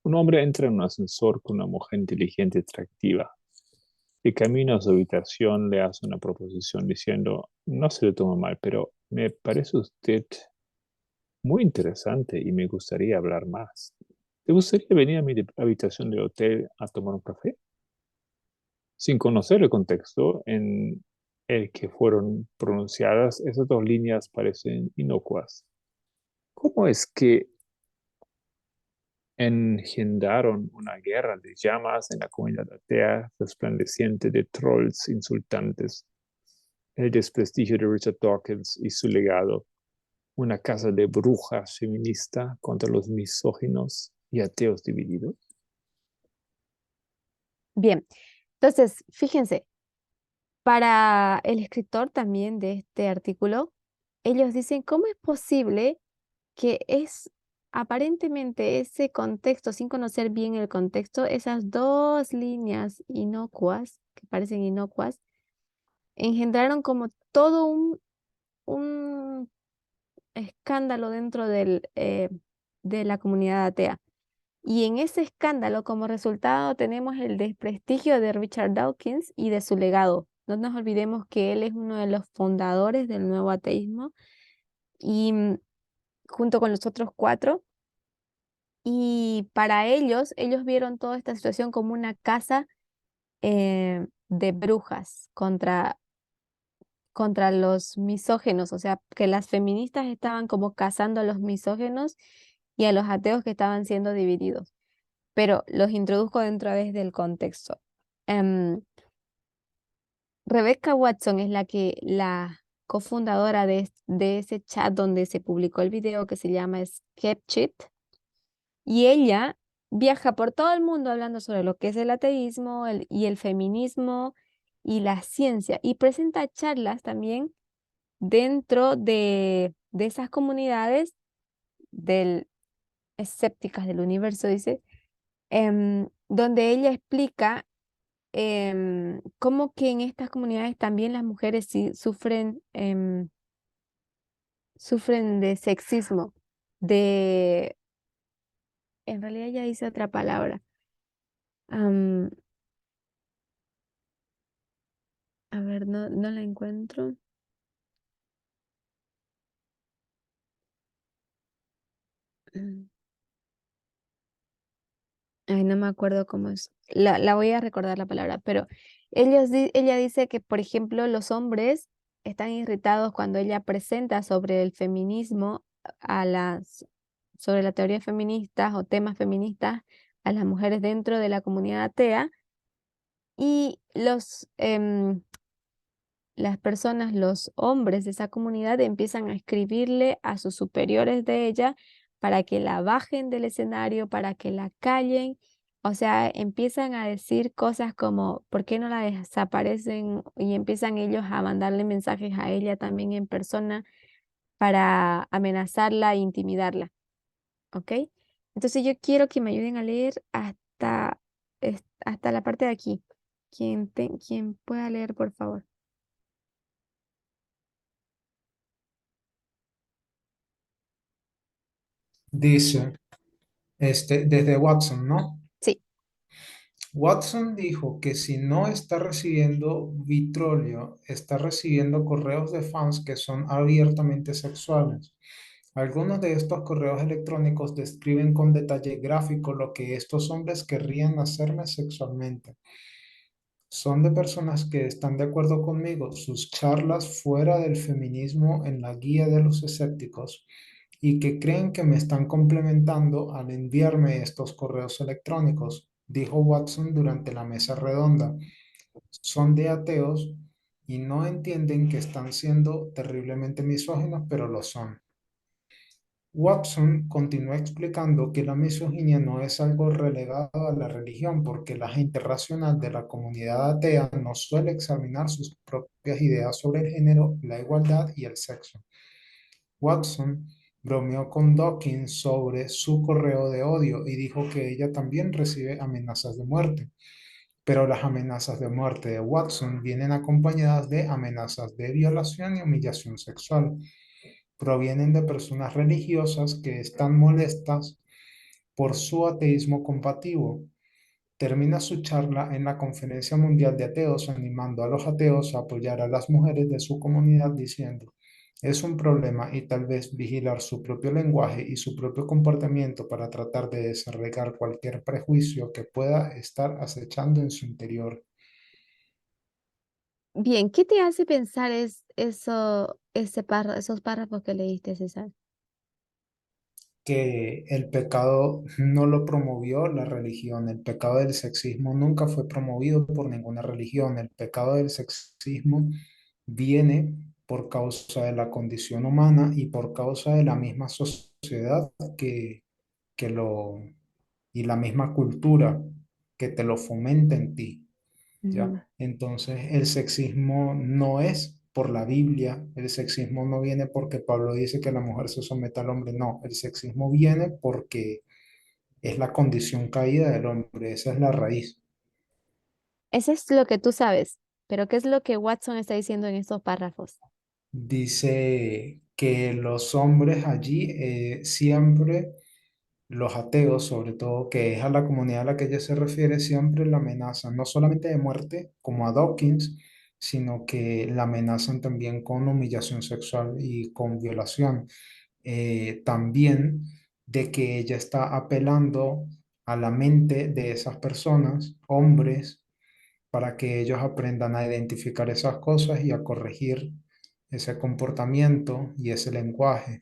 Un hombre entra en un ascensor con una mujer inteligente y atractiva. De camino a su habitación le hace una proposición diciendo, no se le toma mal, pero me parece usted muy interesante y me gustaría hablar más. ¿Te gustaría venir a mi habitación de hotel a tomar un café? Sin conocer el contexto en el que fueron pronunciadas, esas dos líneas parecen inocuas. ¿Cómo es que engendraron una guerra de llamas en la comunidad atea resplandeciente de trolls insultantes, el desprestigio de Richard Dawkins y su legado, una casa de brujas feminista contra los misóginos y ateos divididos? Bien, entonces, fíjense, para el escritor también de este artículo, ellos dicen, ¿cómo es posible que es aparentemente ese contexto, sin conocer bien el contexto, esas 2 líneas inocuas, que parecen inocuas, engendraron como todo un escándalo dentro de la comunidad atea? Y en ese escándalo, como resultado, tenemos el desprestigio de Richard Dawkins y de su legado. No nos olvidemos que él es uno de los fundadores del nuevo ateísmo y junto con los otros 4 Y para ellos vieron toda esta situación como una caza de brujas contra los misógenos, o sea, que las feministas estaban como cazando a los misógenos y a los ateos que estaban siendo divididos. Pero los introduzco dentro vez del contexto. Em, Rebecca Watson es la cofundadora de ese chat donde se publicó el video que se llama Skepchit, y ella viaja por todo el mundo hablando sobre lo que es el ateísmo y el feminismo y la ciencia, y presenta charlas también dentro de esas comunidades del, escépticas del universo, dice, donde ella explica cómo que en estas comunidades también las mujeres sí sufren de sexismo, de, en realidad ella dice otra palabra. am, a ver, no la encuentro. Mm, Ay, no me acuerdo cómo es. La voy a recordar la palabra, pero ella dice que, por ejemplo, los hombres están irritados cuando ella presenta sobre el feminismo sobre la teoría feminista o temas feministas a las mujeres dentro de la comunidad atea, y las personas, los hombres de esa comunidad empiezan a escribirle a sus superiores de ella para que la bajen del escenario, para que la callen. O sea, empiezan a decir cosas como, ¿por qué no la desaparecen? Y empiezan ellos a mandarle mensajes a ella también en persona para amenazarla e intimidarla. ¿Ok? Entonces yo quiero que me ayuden a leer hasta la parte de aquí. Quien pueda leer, por favor. Dice, desde Watson, ¿no? Sí. Watson dijo que si no está recibiendo vitrolio, está recibiendo correos de fans que son abiertamente sexuales. Algunos de estos correos electrónicos describen con detalle gráfico lo que estos hombres querrían hacerme sexualmente. Son de personas que están de acuerdo conmigo, sus charlas fuera del feminismo en la guía de los escépticos, y que creen que me están complementando al enviarme estos correos electrónicos, dijo Watson durante la mesa redonda. Son de ateos y no entienden que están siendo terriblemente misóginos, pero lo son. Watson continuó explicando que la misoginia no es algo relegado a la religión, porque la gente racional de la comunidad atea no suele examinar sus propias ideas sobre el género, la igualdad y el sexo. Watson bromeó con Dawkins sobre su correo de odio y dijo que ella también recibe amenazas de muerte, pero las amenazas de muerte de Watson vienen acompañadas de amenazas de violación y humillación sexual. Provienen de personas religiosas que están molestas por su ateísmo combativo. Termina su charla en la Conferencia Mundial de Ateos animando a los ateos a apoyar a las mujeres de su comunidad diciendo, es un problema y tal vez vigilar su propio lenguaje y su propio comportamiento para tratar de desarraigar cualquier prejuicio que pueda estar acechando en su interior. Bien, ¿qué te hace pensar esos párrafos que leíste, César? Que el pecado no lo promovió la religión, el pecado del sexismo nunca fue promovido por ninguna religión, el pecado del sexismo viene por causa de la condición humana y por causa de la misma sociedad que lo, y la misma cultura que te lo fomenta en ti. Ujú. ¿Ya? Entonces, el sexismo no es por la Biblia, el sexismo no viene porque Pablo dice que la mujer se someta al hombre, no, el sexismo viene porque es la condición caída del hombre, esa es la raíz. Eso es lo que tú sabes, pero ¿qué es lo que Watson está diciendo en estos párrafos? Dice que los hombres allí siempre, los ateos sobre todo, que es a la comunidad a la que ella se refiere, siempre la amenazan, no solamente de muerte, como a Dawkins, sino que la amenazan también con humillación sexual y con violación. También de que ella está apelando a la mente de esas personas, hombres, para que ellos aprendan a identificar esas cosas y a corregir ese comportamiento y ese lenguaje.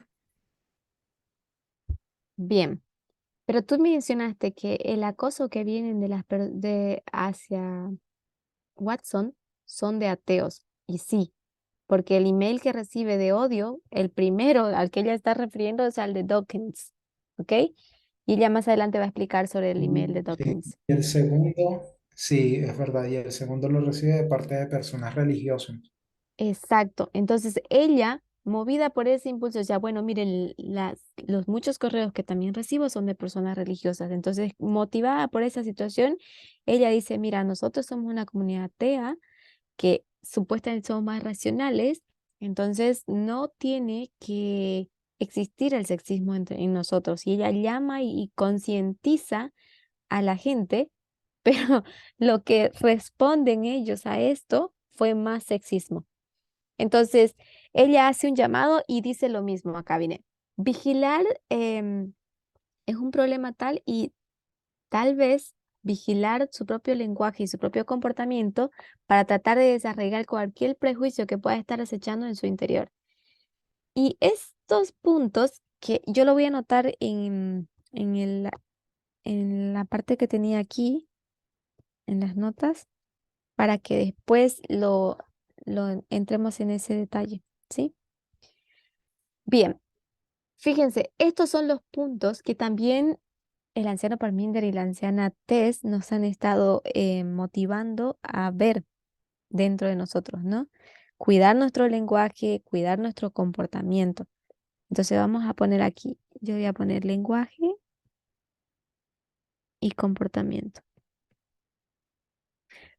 Bien, pero tú mencionaste que el acoso que vienen de hacia Watson son de ateos. Y sí, porque el email que recibe de odio, el primero al que ella está refiriendo es al de Dawkins, ¿ok? Y ella más adelante va a explicar sobre el email de Sí. Dawkins. Y el segundo, sí, es verdad, y el segundo lo recibe de parte de personas religiosas. Exacto. Entonces ella, movida por ese impulso, ya bueno, miren, los muchos correos que también recibo son de personas religiosas. Entonces, motivada por esa situación, ella dice, mira, nosotros somos una comunidad atea que supuestamente somos más racionales, entonces no tiene que existir el sexismo en nosotros. Y ella llama y concientiza a la gente, pero lo que responden ellos a esto fue más sexismo. Entonces, ella hace un llamado y dice lo mismo acá, viene. Vigilar es un problema tal y tal vez vigilar su propio lenguaje y su propio comportamiento para tratar de desarraigar cualquier prejuicio que pueda estar acechando en su interior. Y estos puntos que yo lo voy a anotar en la parte que tenía aquí, en las notas, para que después lo entremos en ese detalle, ¿sí? Bien, fíjense, estos son los puntos que también el anciano Parminder y la anciana Tess nos han estado motivando a ver dentro de nosotros, ¿no? Cuidar nuestro lenguaje, cuidar nuestro comportamiento. Entonces vamos a poner aquí, yo voy a poner lenguaje y comportamiento.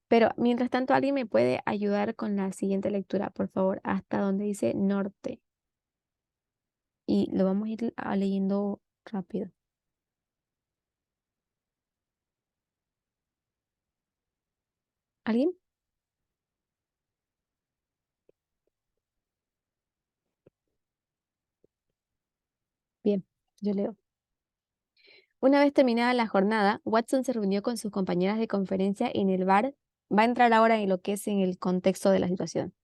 Pero mientras tanto, ¿alguien me puede ayudar con la siguiente lectura, por favor? Hasta donde dice norte. Y lo vamos a ir leyendo rápido. ¿Alguien? Bien, yo leo. Una vez terminada la jornada, Watson se reunió con sus compañeras de conferencia en el bar. Va a entrar ahora en lo que es en el contexto de la situación.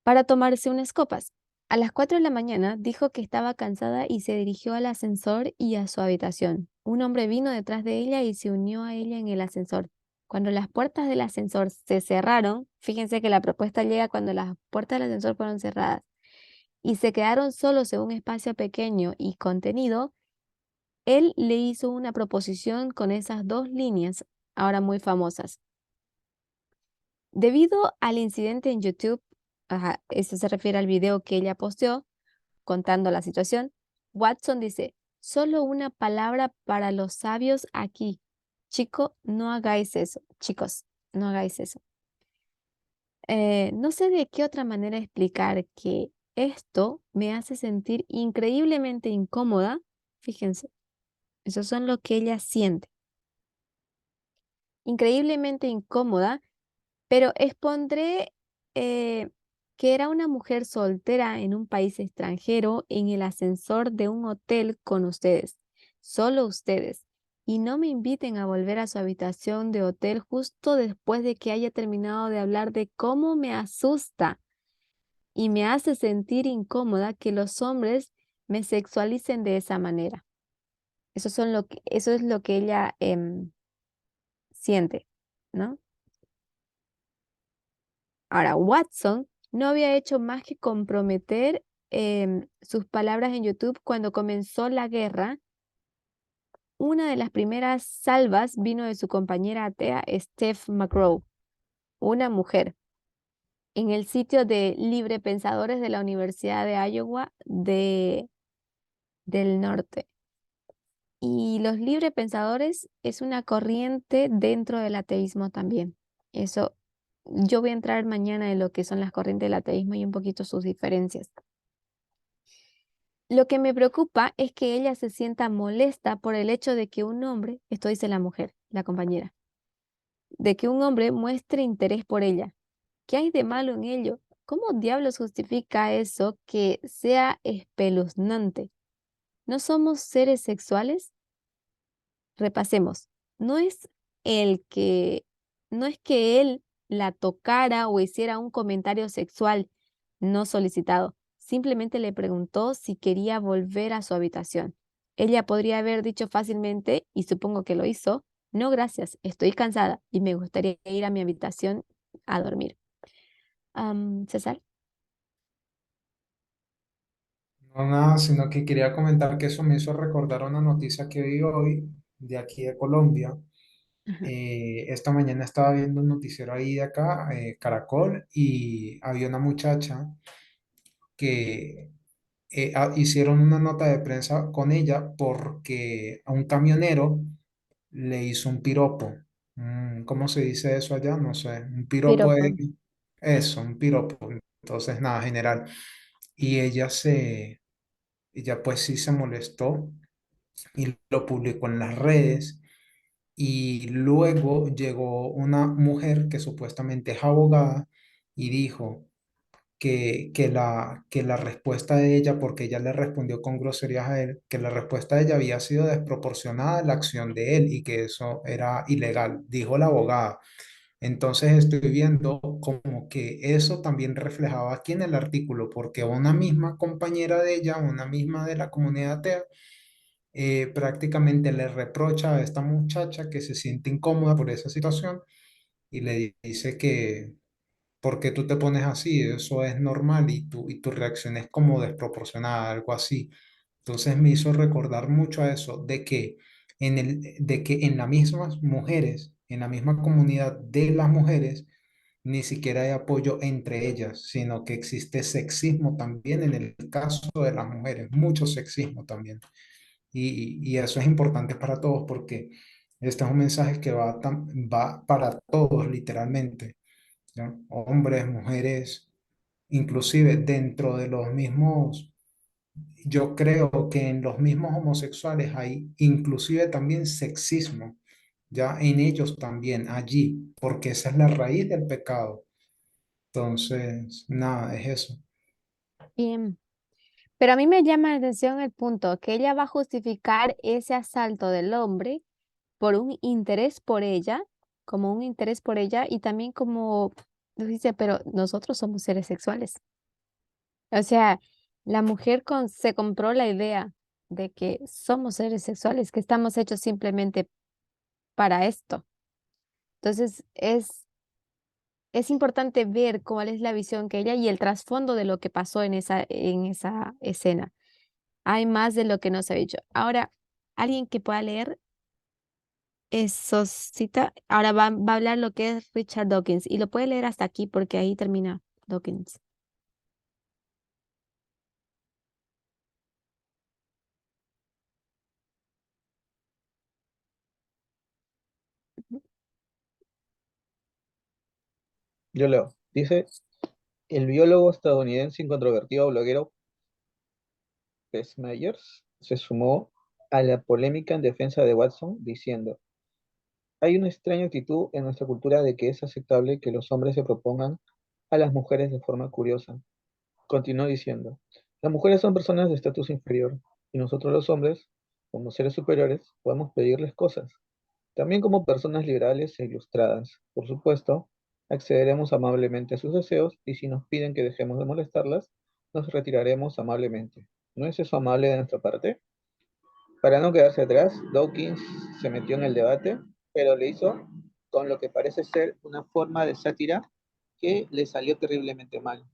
Para tomarse unas copas. A las 4 de la mañana dijo que estaba cansada y se dirigió al ascensor y a su habitación. Un hombre vino detrás de ella y se unió a ella en el ascensor. Cuando las puertas del ascensor se cerraron, fíjense que la propuesta llega cuando las puertas del ascensor fueron cerradas y se quedaron solos en un espacio pequeño y contenido, él le hizo una proposición con esas dos líneas, ahora muy famosas. Debido al incidente en YouTube, eso se refiere al video que ella posteó contando la situación, Watson dice, solo una palabra para los sabios aquí. Chico, no hagáis eso. Chicos, no hagáis eso. No sé de qué otra manera explicar que esto me hace sentir increíblemente incómoda. Fíjense, eso son lo que ella siente. Increíblemente incómoda, pero expondré que era una mujer soltera en un país extranjero en el ascensor de un hotel con ustedes, solo ustedes, y no me inviten a volver a su habitación de hotel justo después de que haya terminado de hablar de cómo me asusta y me hace sentir incómoda que los hombres me sexualicen de esa manera. Eso es lo que ella siente, ¿no? Ahora, Watson no había hecho más que comprometer sus palabras en YouTube cuando comenzó la guerra. Una de las primeras salvas vino de su compañera atea Steph McGraw, una mujer, en el sitio de librepensadores de la Universidad de Iowa del Norte. Y los librepensadores es una corriente dentro del ateísmo también. Eso, yo voy a entrar mañana en lo que son las corrientes del ateísmo y un poquito sus diferencias. Lo que me preocupa es que ella se sienta molesta por el hecho de que un hombre, esto dice la mujer, la compañera, de que un hombre muestre interés por ella. ¿Qué hay de malo en ello? ¿Cómo diablos justifica eso que sea espeluznante? ¿No somos seres sexuales? Repasemos. No es el que, no es que él la tocara o hiciera un comentario sexual no solicitado. Simplemente le preguntó si quería volver a su habitación. Ella podría haber dicho fácilmente, y supongo que lo hizo, no gracias, estoy cansada y me gustaría ir a mi habitación a dormir. César. No, nada, sino que quería comentar que eso me hizo recordar una noticia que vi hoy de aquí de Colombia. Ajá. Esta mañana estaba viendo un noticiero ahí de acá, Caracol, y había una muchacha que hicieron una nota de prensa con ella porque a un camionero le hizo un piropo. ¿Cómo se dice eso allá? No sé, un piropo es Piropo. eso, un piropo. Entonces, nada, general. Y ella pues sí se molestó y lo publicó en las redes. Y luego llegó una mujer que supuestamente es abogada y dijo que la respuesta de ella, porque ella le respondió con groserías a él, que la respuesta de ella había sido desproporcionada a la acción de él y que eso era ilegal, dijo la abogada. Entonces estoy viendo como que eso también reflejaba aquí en el artículo, porque una misma compañera de ella, una misma de la comunidad atea, prácticamente le reprocha a esta muchacha que se siente incómoda por esa situación y le dice que, ¿por qué tú te pones así? Eso es normal y tu reacción es como desproporcionada, algo así. Entonces me hizo recordar mucho a eso, de que en las mismas mujeres, en la misma comunidad de las mujeres, ni siquiera hay apoyo entre ellas, sino que existe sexismo también en el caso de las mujeres, mucho sexismo también. Y eso es importante para todos porque este es un mensaje que va para todos, literalmente, ¿no? Hombres, mujeres, inclusive dentro de los mismos, yo creo que en los mismos homosexuales hay inclusive también sexismo, ya en ellos también, allí, porque esa es la raíz del pecado. Entonces, nada, es eso. Bien. Pero a mí me llama la atención el punto que ella va a justificar ese asalto del hombre por un interés por ella, como un interés por ella y también como, dice, pero nosotros somos seres sexuales. O sea, la mujer se compró la idea de que somos seres sexuales, que estamos hechos simplemente para esto. Entonces, es importante ver cuál es la visión que ella y el trasfondo de lo que pasó en esa escena. Hay más de lo que nos ha dicho. Ahora, alguien que pueda leer eso cita, ahora va a hablar lo que es Richard Dawkins y lo puede leer hasta aquí porque ahí termina Dawkins. Yo leo. Dice, el biólogo estadounidense incontrovertido bloguero Tess Myers se sumó a la polémica en defensa de Watson diciendo, hay una extraña actitud en nuestra cultura de que es aceptable que los hombres se propongan a las mujeres de forma curiosa. Continuó diciendo, las mujeres son personas de estatus inferior y nosotros los hombres, como seres superiores, podemos pedirles cosas. También como personas liberales e ilustradas. Por supuesto, accederemos amablemente a sus deseos y si nos piden que dejemos de molestarlas, nos retiraremos amablemente. ¿No es eso amable de nuestra parte? Para no quedarse atrás, Dawkins se metió en el debate, pero lo hizo con lo que parece ser una forma de sátira que le salió terriblemente mal.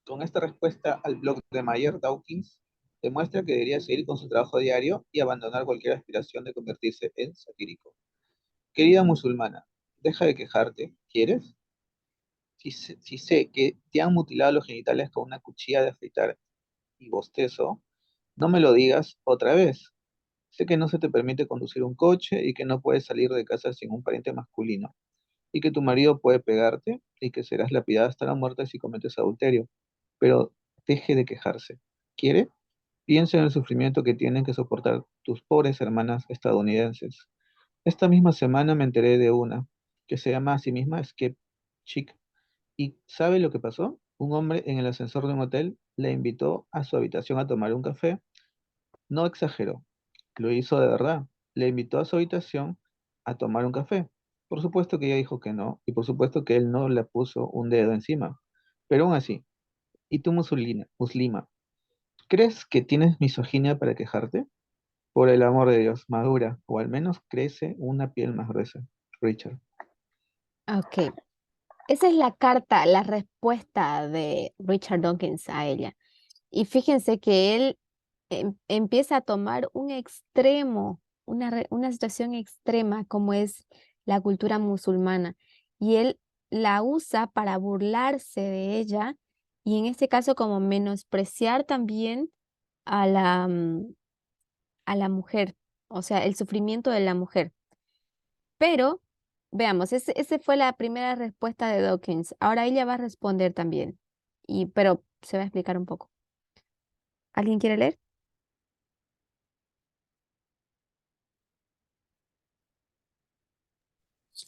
Con esta respuesta al blog de Mayer, Dawkins demuestra que debería seguir con su trabajo diario y abandonar cualquier aspiración de convertirse en satírico. Querida musulmana, deja de quejarte, ¿quieres? Si sé que te han mutilado los genitales con una cuchilla de afeitar y bostezo, no me lo digas otra vez. Sé que no se te permite conducir un coche y que no puedes salir de casa sin un pariente masculino, y que tu marido puede pegarte y que serás lapidada hasta la muerte si cometes adulterio. Pero deje de quejarse. ¿Quiere? Piensa en el sufrimiento que tienen que soportar tus pobres hermanas estadounidenses. Esta misma semana me enteré de una que se llama a sí misma Skep Chick. ¿Y sabe lo que pasó? Un hombre en el ascensor de un hotel le invitó a su habitación a tomar un café. no exageró, lo hizo de verdad. Le invitó a su habitación a tomar un café. Por supuesto que ella dijo que no, y por supuesto que él no le puso un dedo encima. Pero aún así, ¿y tú, Muslima? ¿Crees que tienes misoginia para quejarte? Por el amor de Dios, madura, o al menos crece una piel más gruesa. Richard. Ok. Esa es la carta, la respuesta de Richard Dawkins a ella. Y fíjense que él empieza a tomar un extremo, una situación extrema como es la cultura musulmana. Y él la usa para burlarse de ella y en este caso como menospreciar también a a la mujer, o sea, el sufrimiento de la mujer. Pero, veamos, ese fue la primera respuesta de Dawkins. Ahora ella va a responder también, pero se va a explicar un poco. ¿Alguien quiere leer?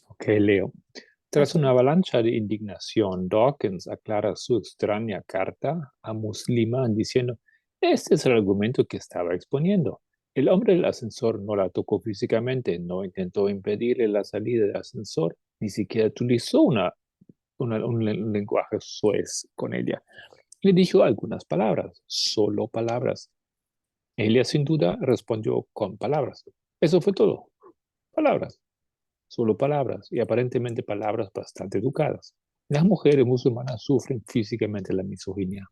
Ok, leo. Tras Ok. una avalancha de indignación, Dawkins aclara su extraña carta a Musliman diciendo, este es el argumento que estaba exponiendo. El hombre del ascensor no la tocó físicamente, no intentó impedirle la salida del ascensor, ni siquiera utilizó un lenguaje soez con ella. Le dijo algunas palabras, solo palabras. Ella sin duda respondió con palabras. Eso fue todo. Palabras. Solo palabras y aparentemente palabras bastante educadas. Las mujeres musulmanas sufren físicamente la misoginia.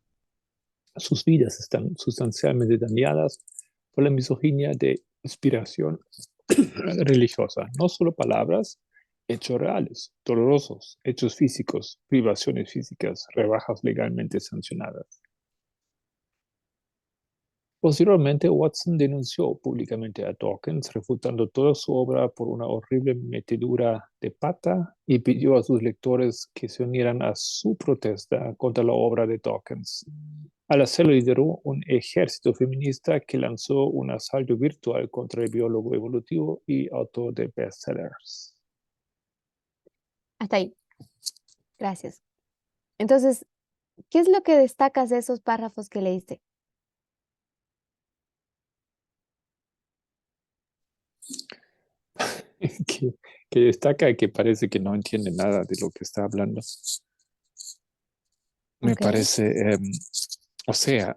Sus vidas están sustancialmente dañadas por la misoginia de inspiración religiosa. No solo palabras, hechos reales, dolorosos, hechos físicos, privaciones físicas, rebajas legalmente sancionadas. Posteriormente, Watson denunció públicamente a Dawkins, refutando toda su obra por una horrible metedura de pata y pidió a sus lectores que se unieran a su protesta contra la obra de Dawkins. Al hacerlo, lideró un ejército feminista que lanzó un asalto virtual contra el biólogo evolutivo y autor de bestsellers. Hasta ahí. Gracias. Entonces, ¿qué es lo que destacas de esos párrafos que leíste? que, que destaca que parece que no entiende nada de lo que está hablando. Me Ok. parece, o sea,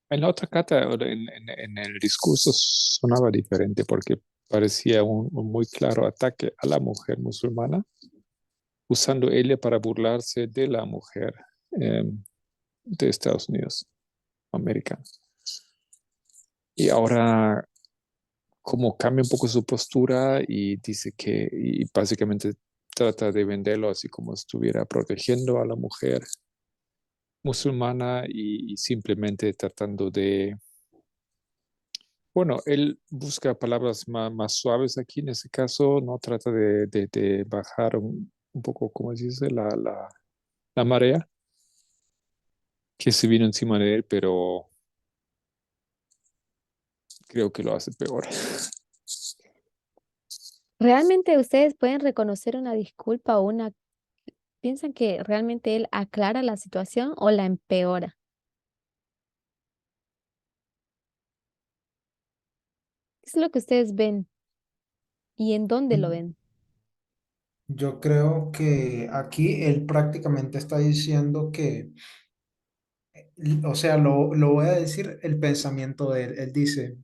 en la otra carta, en el discurso sonaba diferente porque parecía un muy claro ataque a la mujer musulmana, usando ella para burlarse de la mujer de Estados Unidos, americana. Y ahora como cambia un poco su postura y dice que, y básicamente trata de venderlo así como estuviera protegiendo a la mujer musulmana y simplemente tratando de, bueno, él busca palabras más suaves aquí en ese caso, no trata de bajar un poco, como dice, la marea que se vino encima de él, pero creo que lo hace peor. ¿Realmente ustedes pueden reconocer una disculpa o piensan que realmente él aclara la situación o la empeora? ¿Qué es lo que ustedes ven y en dónde lo ven? Yo creo que aquí él prácticamente está diciendo que, o sea, lo voy a decir el pensamiento de él. Él dice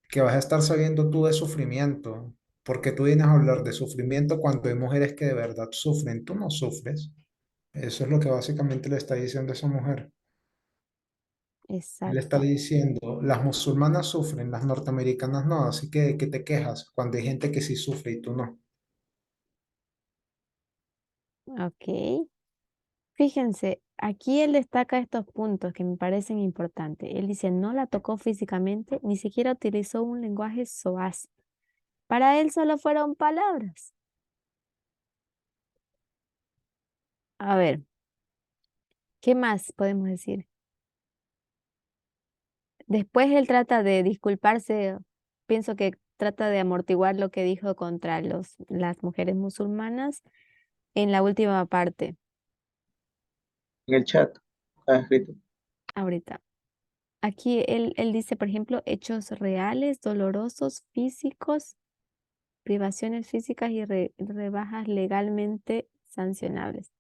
que vas a estar sabiendo tú de sufrimiento, porque tú vienes a hablar de sufrimiento cuando hay mujeres que de verdad sufren, tú no sufres. Eso es lo que básicamente le está diciendo esa mujer. Él está Exacto. diciendo, las musulmanas sufren, las norteamericanas no, así que ¿de qué te quejas cuando hay gente que sí sufre y tú no? Ok. Fíjense, aquí él destaca estos puntos que me parecen importantes. Él dice, no la tocó físicamente, ni siquiera utilizó un lenguaje soaz. Para él solo fueron palabras. A ver, ¿qué más podemos decir? Después él trata de disculparse, pienso que trata de amortiguar lo que dijo contra las mujeres musulmanas en la última parte, En el chat, está escrito. ahorita. Aquí él dice, por ejemplo, hechos reales, dolorosos, físicos, privaciones físicas y rebajas legalmente sancionables.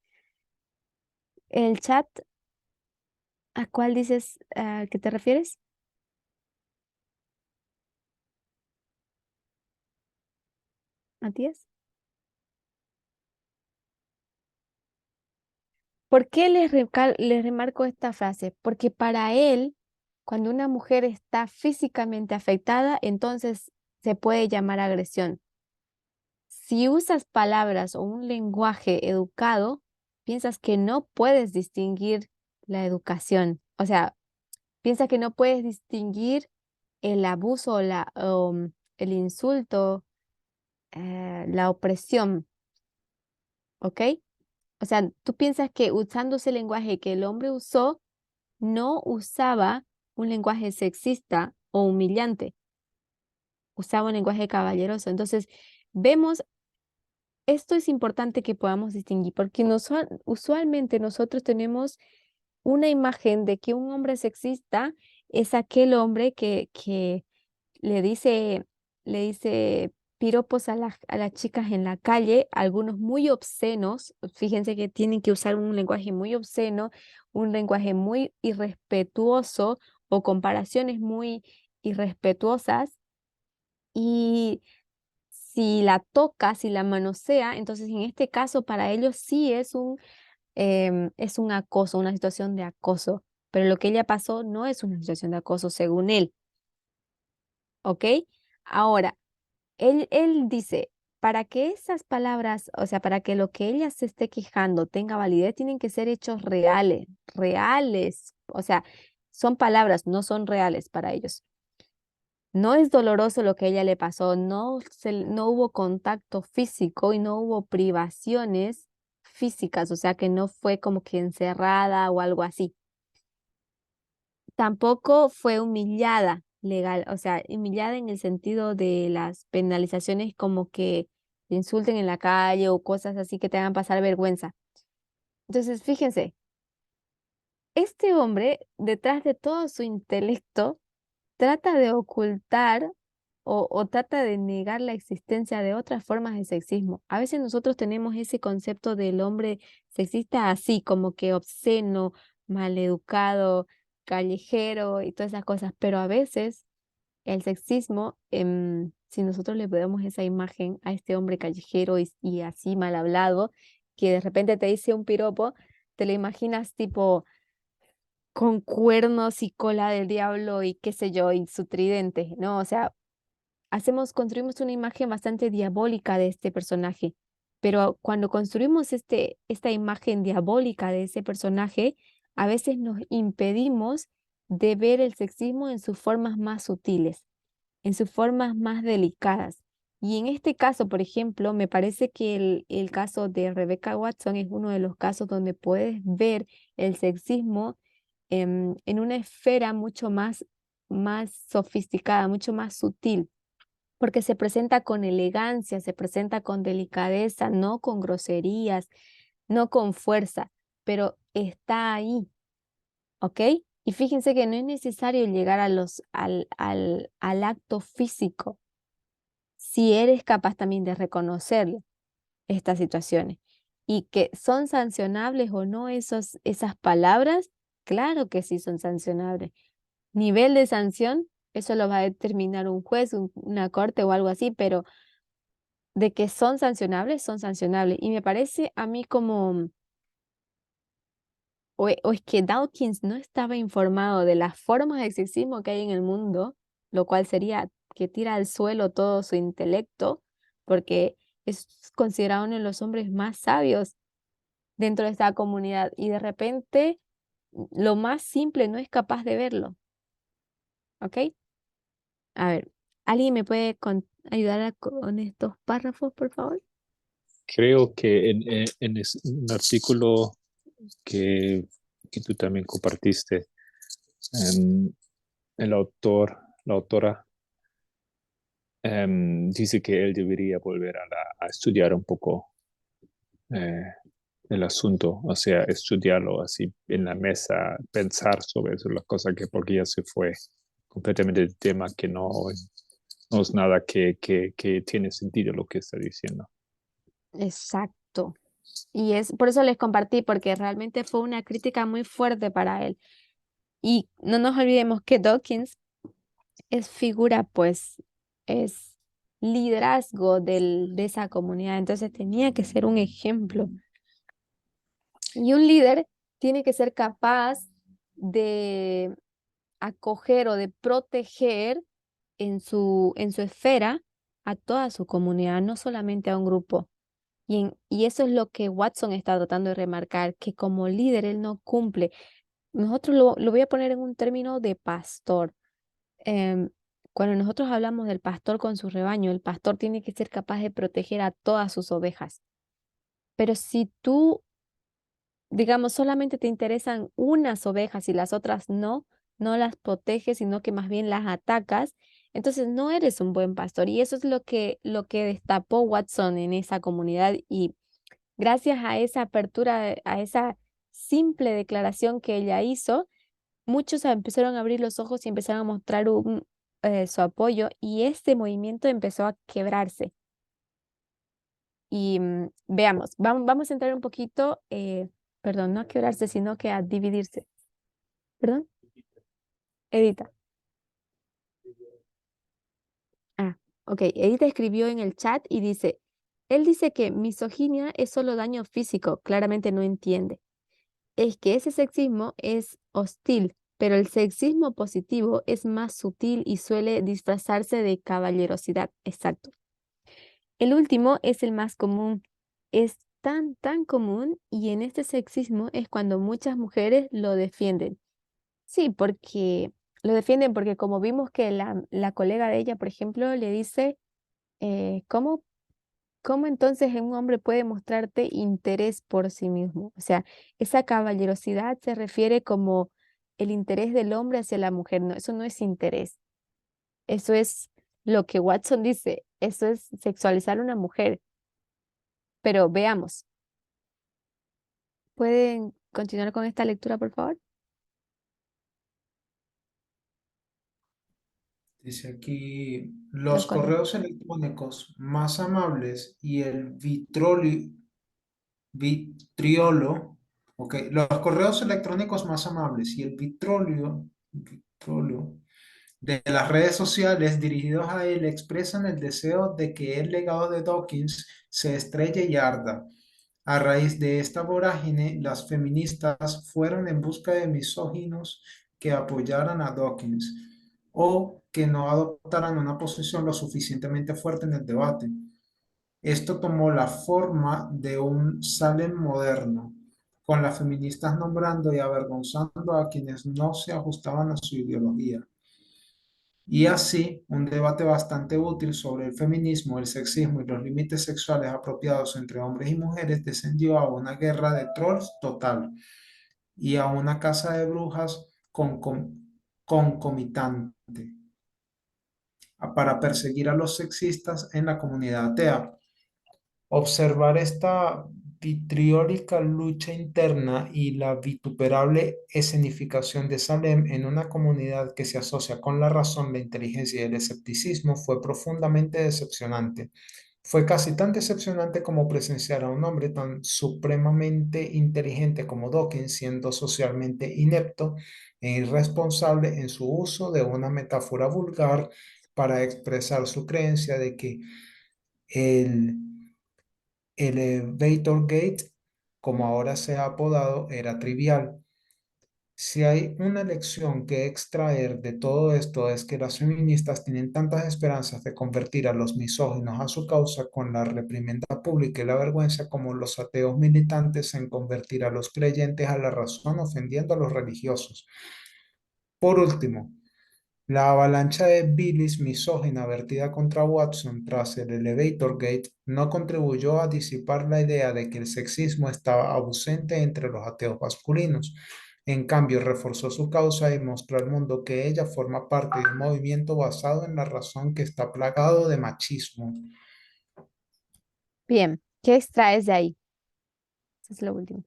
El chat, ¿a cuál dices que te refieres? Matías. ¿Por qué les remarco esta frase? Porque para él, cuando una mujer está físicamente afectada, entonces se puede llamar agresión. Si usas palabras o un lenguaje educado, piensas que no puedes distinguir la educación. O sea, piensas que no puedes distinguir el abuso o el insulto, la opresión, ¿ok? O sea, tú piensas que usando ese lenguaje que el hombre usó, no usaba un lenguaje sexista o humillante, usaba un lenguaje caballeroso. Entonces, vemos, esto es importante que podamos distinguir, porque usualmente nosotros tenemos una imagen de que un hombre sexista es aquel hombre que le dice, le dice piropos a las chicas en la calle, algunos muy obscenos. Fíjense que tienen que usar un lenguaje muy obsceno, un lenguaje muy irrespetuoso o comparaciones muy irrespetuosas. Y si la toca, si la manosea, entonces en este caso para ellos sí es un acoso, una situación de acoso. Pero lo que ella pasó no es una situación de acoso según él, ¿ok? Ahora, él dice, para que esas palabras, o sea, para que lo que ella se esté quejando tenga validez, tienen que ser hechos reales, reales. O sea, son palabras, no son reales para ellos. No es doloroso lo que a ella le pasó, no hubo contacto físico y no hubo privaciones físicas, o sea que no fue como que encerrada o algo así. Tampoco fue humillada legal, o sea, humillada en el sentido de las penalizaciones como que te insulten en la calle o cosas así que te hagan pasar vergüenza. Entonces, fíjense, este hombre, detrás de todo su intelecto, trata de ocultar o trata de negar la existencia de otras formas de sexismo. A veces nosotros tenemos ese concepto del hombre sexista así, como que obsceno, maleducado, callejero y todas esas cosas, pero a veces el sexismo, si nosotros le damos esa imagen a este hombre callejero y así mal hablado, que de repente te dice un piropo, te lo imaginas tipo con cuernos y cola del diablo y qué sé yo, y su tridente, ¿no? O sea, construimos una imagen bastante diabólica de este personaje, pero cuando construimos esta imagen diabólica de ese personaje, a veces nos impedimos de ver el sexismo en sus formas más sutiles, en sus formas más delicadas. Y en este caso, por ejemplo, me parece que el caso de Rebecca Watson es uno de los casos donde puedes ver el sexismo en una esfera mucho más sofisticada, mucho más sutil, porque se presenta con elegancia, se presenta con delicadeza, no con groserías, no con fuerza, pero está ahí, ¿ok? Y fíjense que no es necesario llegar al acto físico si eres capaz también de reconocer estas situaciones y que son sancionables o no esas palabras, claro que sí son sancionables. Nivel de sanción, eso lo va a determinar un juez, una corte o algo así, pero de que son sancionables, son sancionables. Y me parece a mí como, o es que Dawkins no estaba informado de las formas de sexismo que hay en el mundo, lo cual sería que tira al suelo todo su intelecto, porque es considerado uno de los hombres más sabios dentro de esta comunidad y de repente lo más simple no es capaz de verlo, ¿ok? A ver, ¿alguien me puede ayudar con estos párrafos, por favor? Creo que un artículo que, que tú también compartiste, em, el autor, la autora, dice que él debería volver a estudiar un poco eh, el asunto, o sea, estudiarlo así en la mesa, pensar sobre eso, las cosas que porque ya se fue completamente el tema que no es nada que tiene sentido lo que está diciendo. Exacto. Y es por eso les compartí, porque realmente fue una crítica muy fuerte para él. Y no nos olvidemos que Dawkins es figura, pues, es liderazgo de esa comunidad, entonces tenía que ser un ejemplo. Y un líder tiene que ser capaz de acoger o de proteger en su esfera a toda su comunidad, no solamente a un grupo. Y eso es lo que Watson está tratando de remarcar, que como líder él no cumple. Nosotros lo voy a poner en un término de pastor. Em, Cuando nosotros hablamos del pastor con su rebaño, el pastor tiene que ser capaz de proteger a todas sus ovejas. Pero si tú, digamos, solamente te interesan unas ovejas y las otras no, no las proteges, sino que más bien las atacas, entonces no eres un buen pastor. Y eso es lo que destapó Watson en esa comunidad. Y gracias a esa apertura, a esa simple declaración que ella hizo, muchos empezaron a abrir los ojos y empezaron a mostrar su apoyo y este movimiento empezó a quebrarse. Y veamos, vamos a entrar un poquito, perdón, no a quebrarse, sino que a dividirse. ¿Perdón? Edita. Ah, ok. Edita escribió en el chat y dice, él dice que misoginia es solo daño físico, claramente no entiende. Es que ese sexismo es hostil, pero el sexismo positivo es más sutil y suele disfrazarse de caballerosidad. Exacto. El último es el más común. Es tan común y en este sexismo es cuando muchas mujeres lo defienden. Sí, porque lo defienden porque como vimos que la colega de ella, por ejemplo, le dice, ¿cómo ¿cómo entonces un hombre puede mostrarte interés por sí mismo? O sea, esa caballerosidad se refiere como el interés del hombre hacia la mujer. No, eso no es interés. Eso es lo que Watson dice. Eso es sexualizar a una mujer. Pero veamos. ¿Pueden continuar con esta lectura, por favor? Dice aquí, Los los correos. correos electrónicos más amables y el vitriolo, ok, los correos electrónicos más amables y el vitrolio de las redes sociales dirigidos a él expresan el deseo de que el legado de Dawkins se estrelle y arda. A raíz de esta vorágine, las feministas fueron en busca de misóginos que apoyaran a Dawkins o que no adoptaran una posición lo suficientemente fuerte en el debate. Esto tomó la forma de un Salem moderno, con las feministas nombrando y avergonzando a quienes no se ajustaban a su ideología. Y así, un debate bastante útil sobre el feminismo, el sexismo y los límites sexuales apropiados entre hombres y mujeres descendió a una guerra de trolls total y a una caza de brujas concomitante para perseguir a los sexistas en la comunidad atea. Observar esta vitriólica lucha interna y la vituperable escenificación de Salem en una comunidad que se asocia con la razón, la inteligencia y el escepticismo fue profundamente decepcionante. Fue casi tan decepcionante como presenciar a un hombre tan supremamente inteligente como Dawkins siendo socialmente inepto e irresponsable en su uso de una metáfora vulgar para expresar su creencia de que el Elevator Gate, como ahora se ha apodado, era trivial. Si hay una lección que extraer de todo esto es que las feministas tienen tantas esperanzas de convertir a los misóginos a su causa con la reprimenda pública y la vergüenza como los ateos militantes en convertir a los creyentes a la razón ofendiendo a los religiosos. Por último, la avalancha de bilis misógina vertida contra Watson tras el Elevator Gate no contribuyó a disipar la idea de que el sexismo estaba ausente entre los ateos masculinos. En cambio, reforzó su causa y mostró al mundo que ella forma parte de un movimiento basado en la razón que está plagado de machismo. Bien, ¿qué extraes de ahí? Eso es lo último.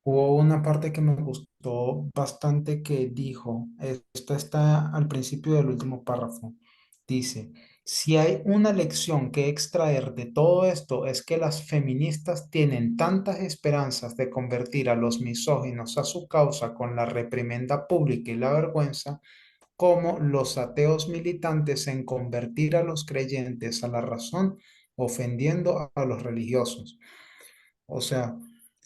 Hubo una parte que me gustó bastante que dijo, esto está al principio del último párrafo, dice, si hay una lección que extraer de todo esto es que las feministas tienen tantas esperanzas de convertir a los misóginos a su causa con la reprimenda pública y la vergüenza, como los ateos militantes en convertir a los creyentes a la razón, ofendiendo a los religiosos. O sea,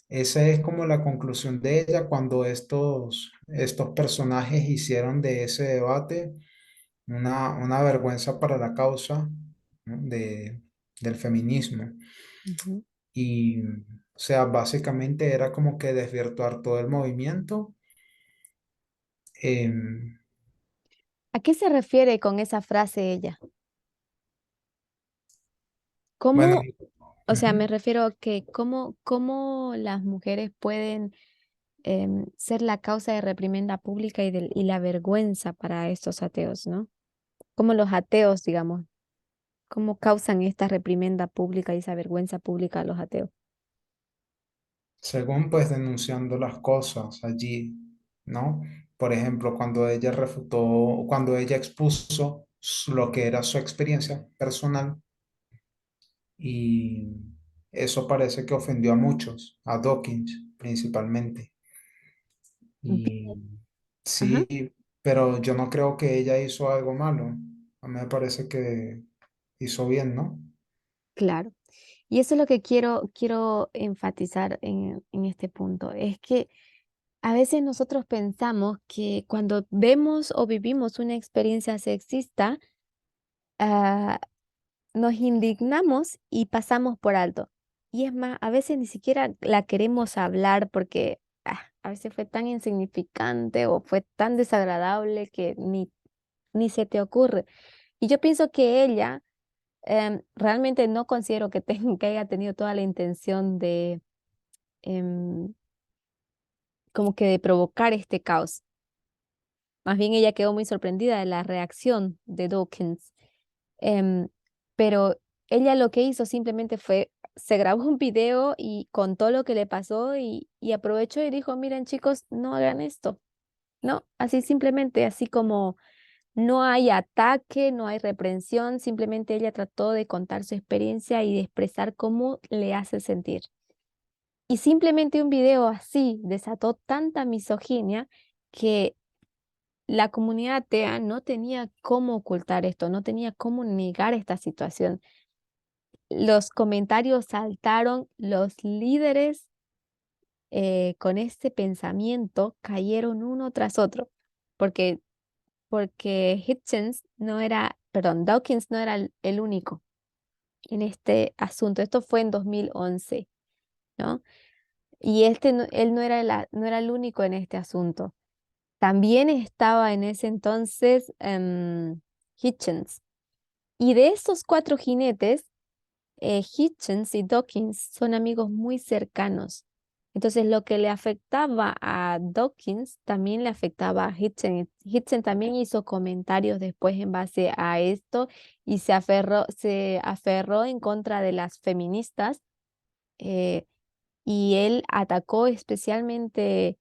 esa es como la conclusión de ella cuando estos personajes hicieron de ese debate una vergüenza para la causa, ¿no? Del feminismo. Ujú. Y, o sea, básicamente era como que desvirtuar todo el movimiento. em, ¿A qué se refiere con esa frase ella? bueno, ¿Cómo, o sea, me ujú. refiero a que cómo las mujeres pueden ser la causa de reprimenda pública y la vergüenza para estos ateos, ¿no? Como los ateos, digamos, cómo causan esta reprimenda pública y esa vergüenza pública a los ateos. Según pues denunciando las cosas allí, ¿no? Por ejemplo, cuando ella refutó, cuando ella expuso lo que era su experiencia personal y eso parece que ofendió a muchos, a Dawkins principalmente. Y Ajá, sí, pero yo no creo que ella hizo algo malo. A mí me parece que hizo bien, ¿no? claro. Y eso es lo que quiero enfatizar en este punto. Es que a veces nosotros pensamos que cuando vemos o vivimos una experiencia sexista, ah, nos indignamos y pasamos por alto. Y es más, a veces ni siquiera la queremos hablar porque a veces fue tan insignificante o fue tan desagradable que ni se te ocurre. Y yo pienso que ella realmente no considero que, que haya tenido toda la intención de em, como que de provocar este caos. Más bien ella quedó muy sorprendida de la reacción de Dawkins. Em, pero ella lo que hizo simplemente fue, se grabó un video y contó lo que le pasó y aprovechó y dijo, miren chicos, no hagan esto. No, así simplemente, así como no hay ataque, no hay reprensión, simplemente ella trató de contar su experiencia y de expresar cómo le hace sentir. Y simplemente un video así desató tanta misoginia que la comunidad atea no tenía cómo ocultar esto, no tenía cómo negar esta situación. Los comentarios saltaron, los líderes con este pensamiento cayeron uno tras otro, porque, porque Hitchens no era, perdón, Dawkins no era el único en este asunto. Esto fue en 2011, ¿no? Y él no era el único en este asunto. También estaba en ese entonces Hitchens. Y de estos cuatro jinetes, Hitchens y Dawkins son amigos muy cercanos. Entonces, lo que le afectaba a Dawkins también le afectaba a Hitchens. Hitchens también hizo comentarios después en base a esto y se aferró en contra de las feministas eh, y él atacó especialmente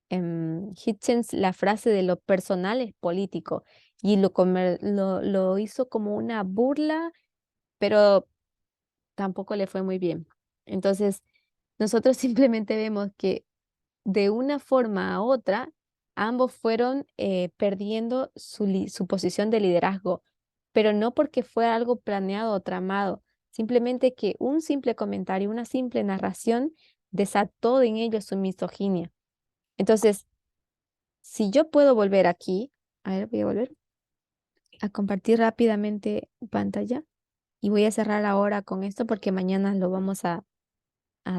Hitchens la frase de lo personal es político y lo hizo como una burla, pero tampoco le fue muy bien. Entonces, nosotros simplemente vemos que de una forma a otra, ambos fueron perdiendo su posición de liderazgo, pero no porque fue algo planeado o tramado, simplemente que un simple comentario, una simple narración desató en ellos su misoginia. Entonces, si yo puedo volver aquí, a ver, voy a volver a compartir rápidamente pantalla y voy a cerrar ahora con esto porque mañana lo vamos a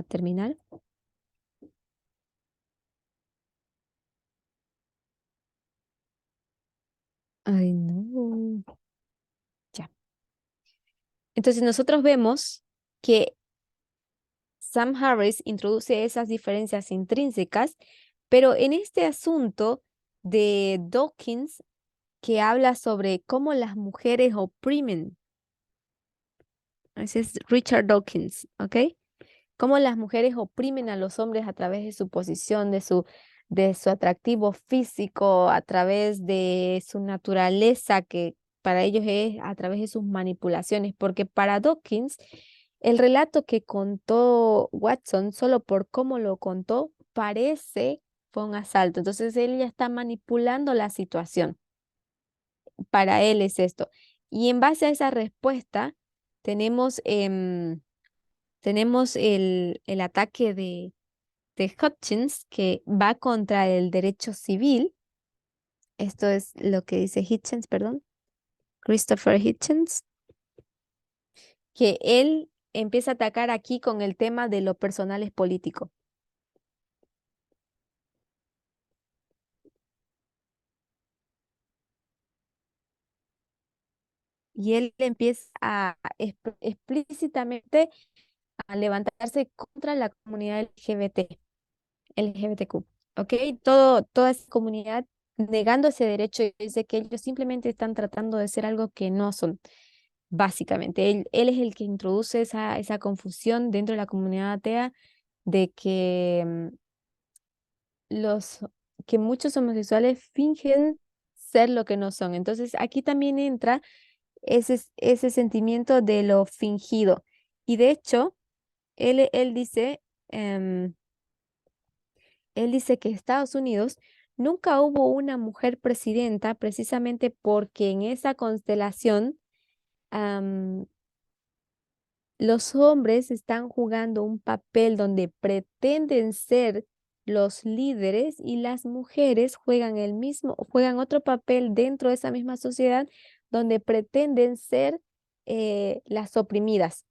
terminar. Ay, no. Ya. Entonces nosotros vemos que Sam Harris introduce esas diferencias intrínsecas, pero en este asunto de Dawkins, que habla sobre cómo las mujeres oprimen, ese es Richard Dawkins, ¿ok? cómo las mujeres oprimen a los hombres a través de su posición, de su atractivo físico, a través de su naturaleza, que para ellos es a través de sus manipulaciones, porque para Dawkins, el relato que contó Watson, solo por cómo lo contó, parece fue un asalto. Entonces él ya está manipulando la situación. Para él es esto. Y en base a esa respuesta, tenemos, tenemos el ataque de Hutchins, que va contra el derecho civil. Esto es lo que dice Hitchens, perdón, Christopher Hitchens, que él empieza a atacar aquí con el tema de lo personal es político. Y él empieza a explícitamente a levantarse contra la comunidad LGBTQ, ¿ok? Toda esa comunidad negando ese derecho y dice que ellos simplemente están tratando de ser algo que no son, básicamente. Él es el que introduce esa confusión dentro de la comunidad atea de que los que muchos homosexuales fingen ser lo que no son. Entonces aquí también entra ese sentimiento de lo fingido. Y de hecho, él dice, em, él dice que Estados Unidos nunca hubo una mujer presidenta precisamente porque en esa constelación los hombres están jugando un papel donde pretenden ser los líderes y las mujeres juegan otro papel dentro de esa misma sociedad donde pretenden ser las oprimidas,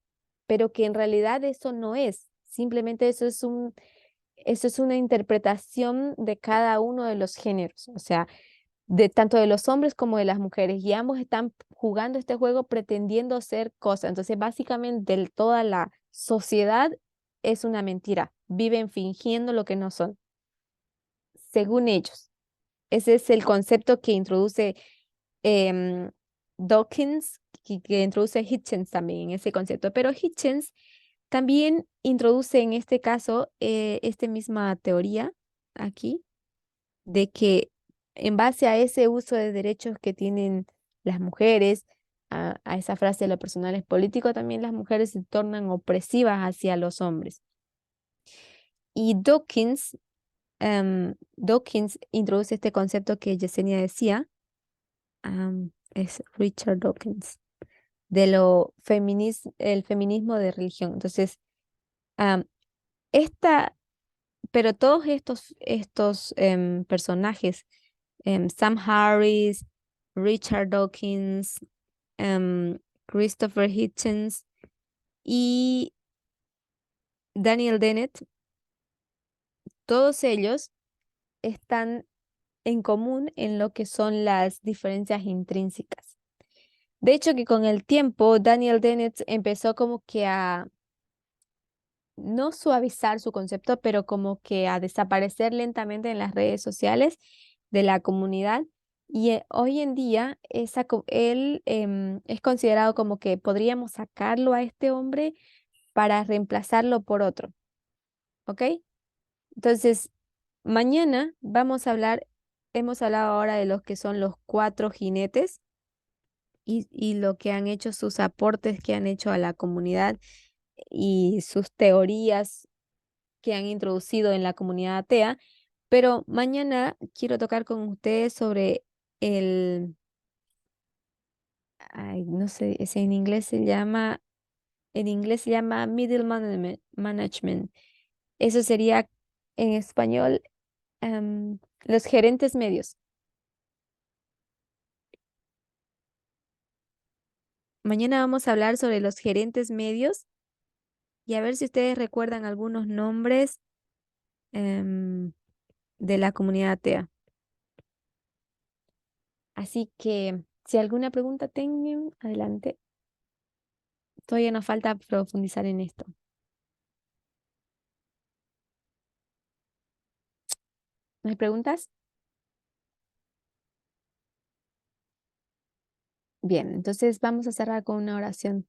pero que en realidad eso no es. Simplemente eso es una interpretación de cada uno de los géneros. O sea, de tanto de los hombres como de las mujeres, y ambos están jugando este juego pretendiendo ser cosas. Entonces, básicamente, toda la sociedad es una mentira. Viven fingiendo lo que no son, según ellos. Ese es el concepto que introduce em, Dawkins, que introduce Hitchens también en ese concepto. Pero Hitchens también introduce en este caso esta misma teoría aquí de que en base a ese uso de derechos que tienen las mujeres, a esa frase de lo personal es político, también las mujeres se tornan opresivas hacia los hombres. Y Dawkins introduce este concepto que Yesenia decía, es Richard Dawkins, de el feminismo de religión. Entonces, am, esta, pero todos estos personajes, Sam Harris, Richard Dawkins, em, Christopher Hitchens y Daniel Dennett, todos ellos están en común en lo que son las diferencias intrínsecas. De hecho, que con el tiempo Daniel Dennett empezó como que a no suavizar su concepto, pero como que a desaparecer lentamente en las redes sociales de la comunidad. Y hoy en día él es considerado como que podríamos sacarlo a este hombre para reemplazarlo por otro. ¿Ok? Entonces, mañana hemos hablado ahora de los que son los 4 jinetes y lo que han hecho, sus aportes que han hecho a la comunidad y sus teorías que han introducido en la comunidad atea, pero mañana quiero tocar con ustedes sobre no sé, en inglés se llama middle management. Eso sería en español los gerentes medios. Mañana vamos a hablar sobre los gerentes medios y a ver si ustedes recuerdan algunos nombres em, de la comunidad atea. Así que si alguna pregunta tengan, adelante. Todavía nos falta profundizar en esto. ¿No hay preguntas? Bien, entonces vamos a cerrar con una oración.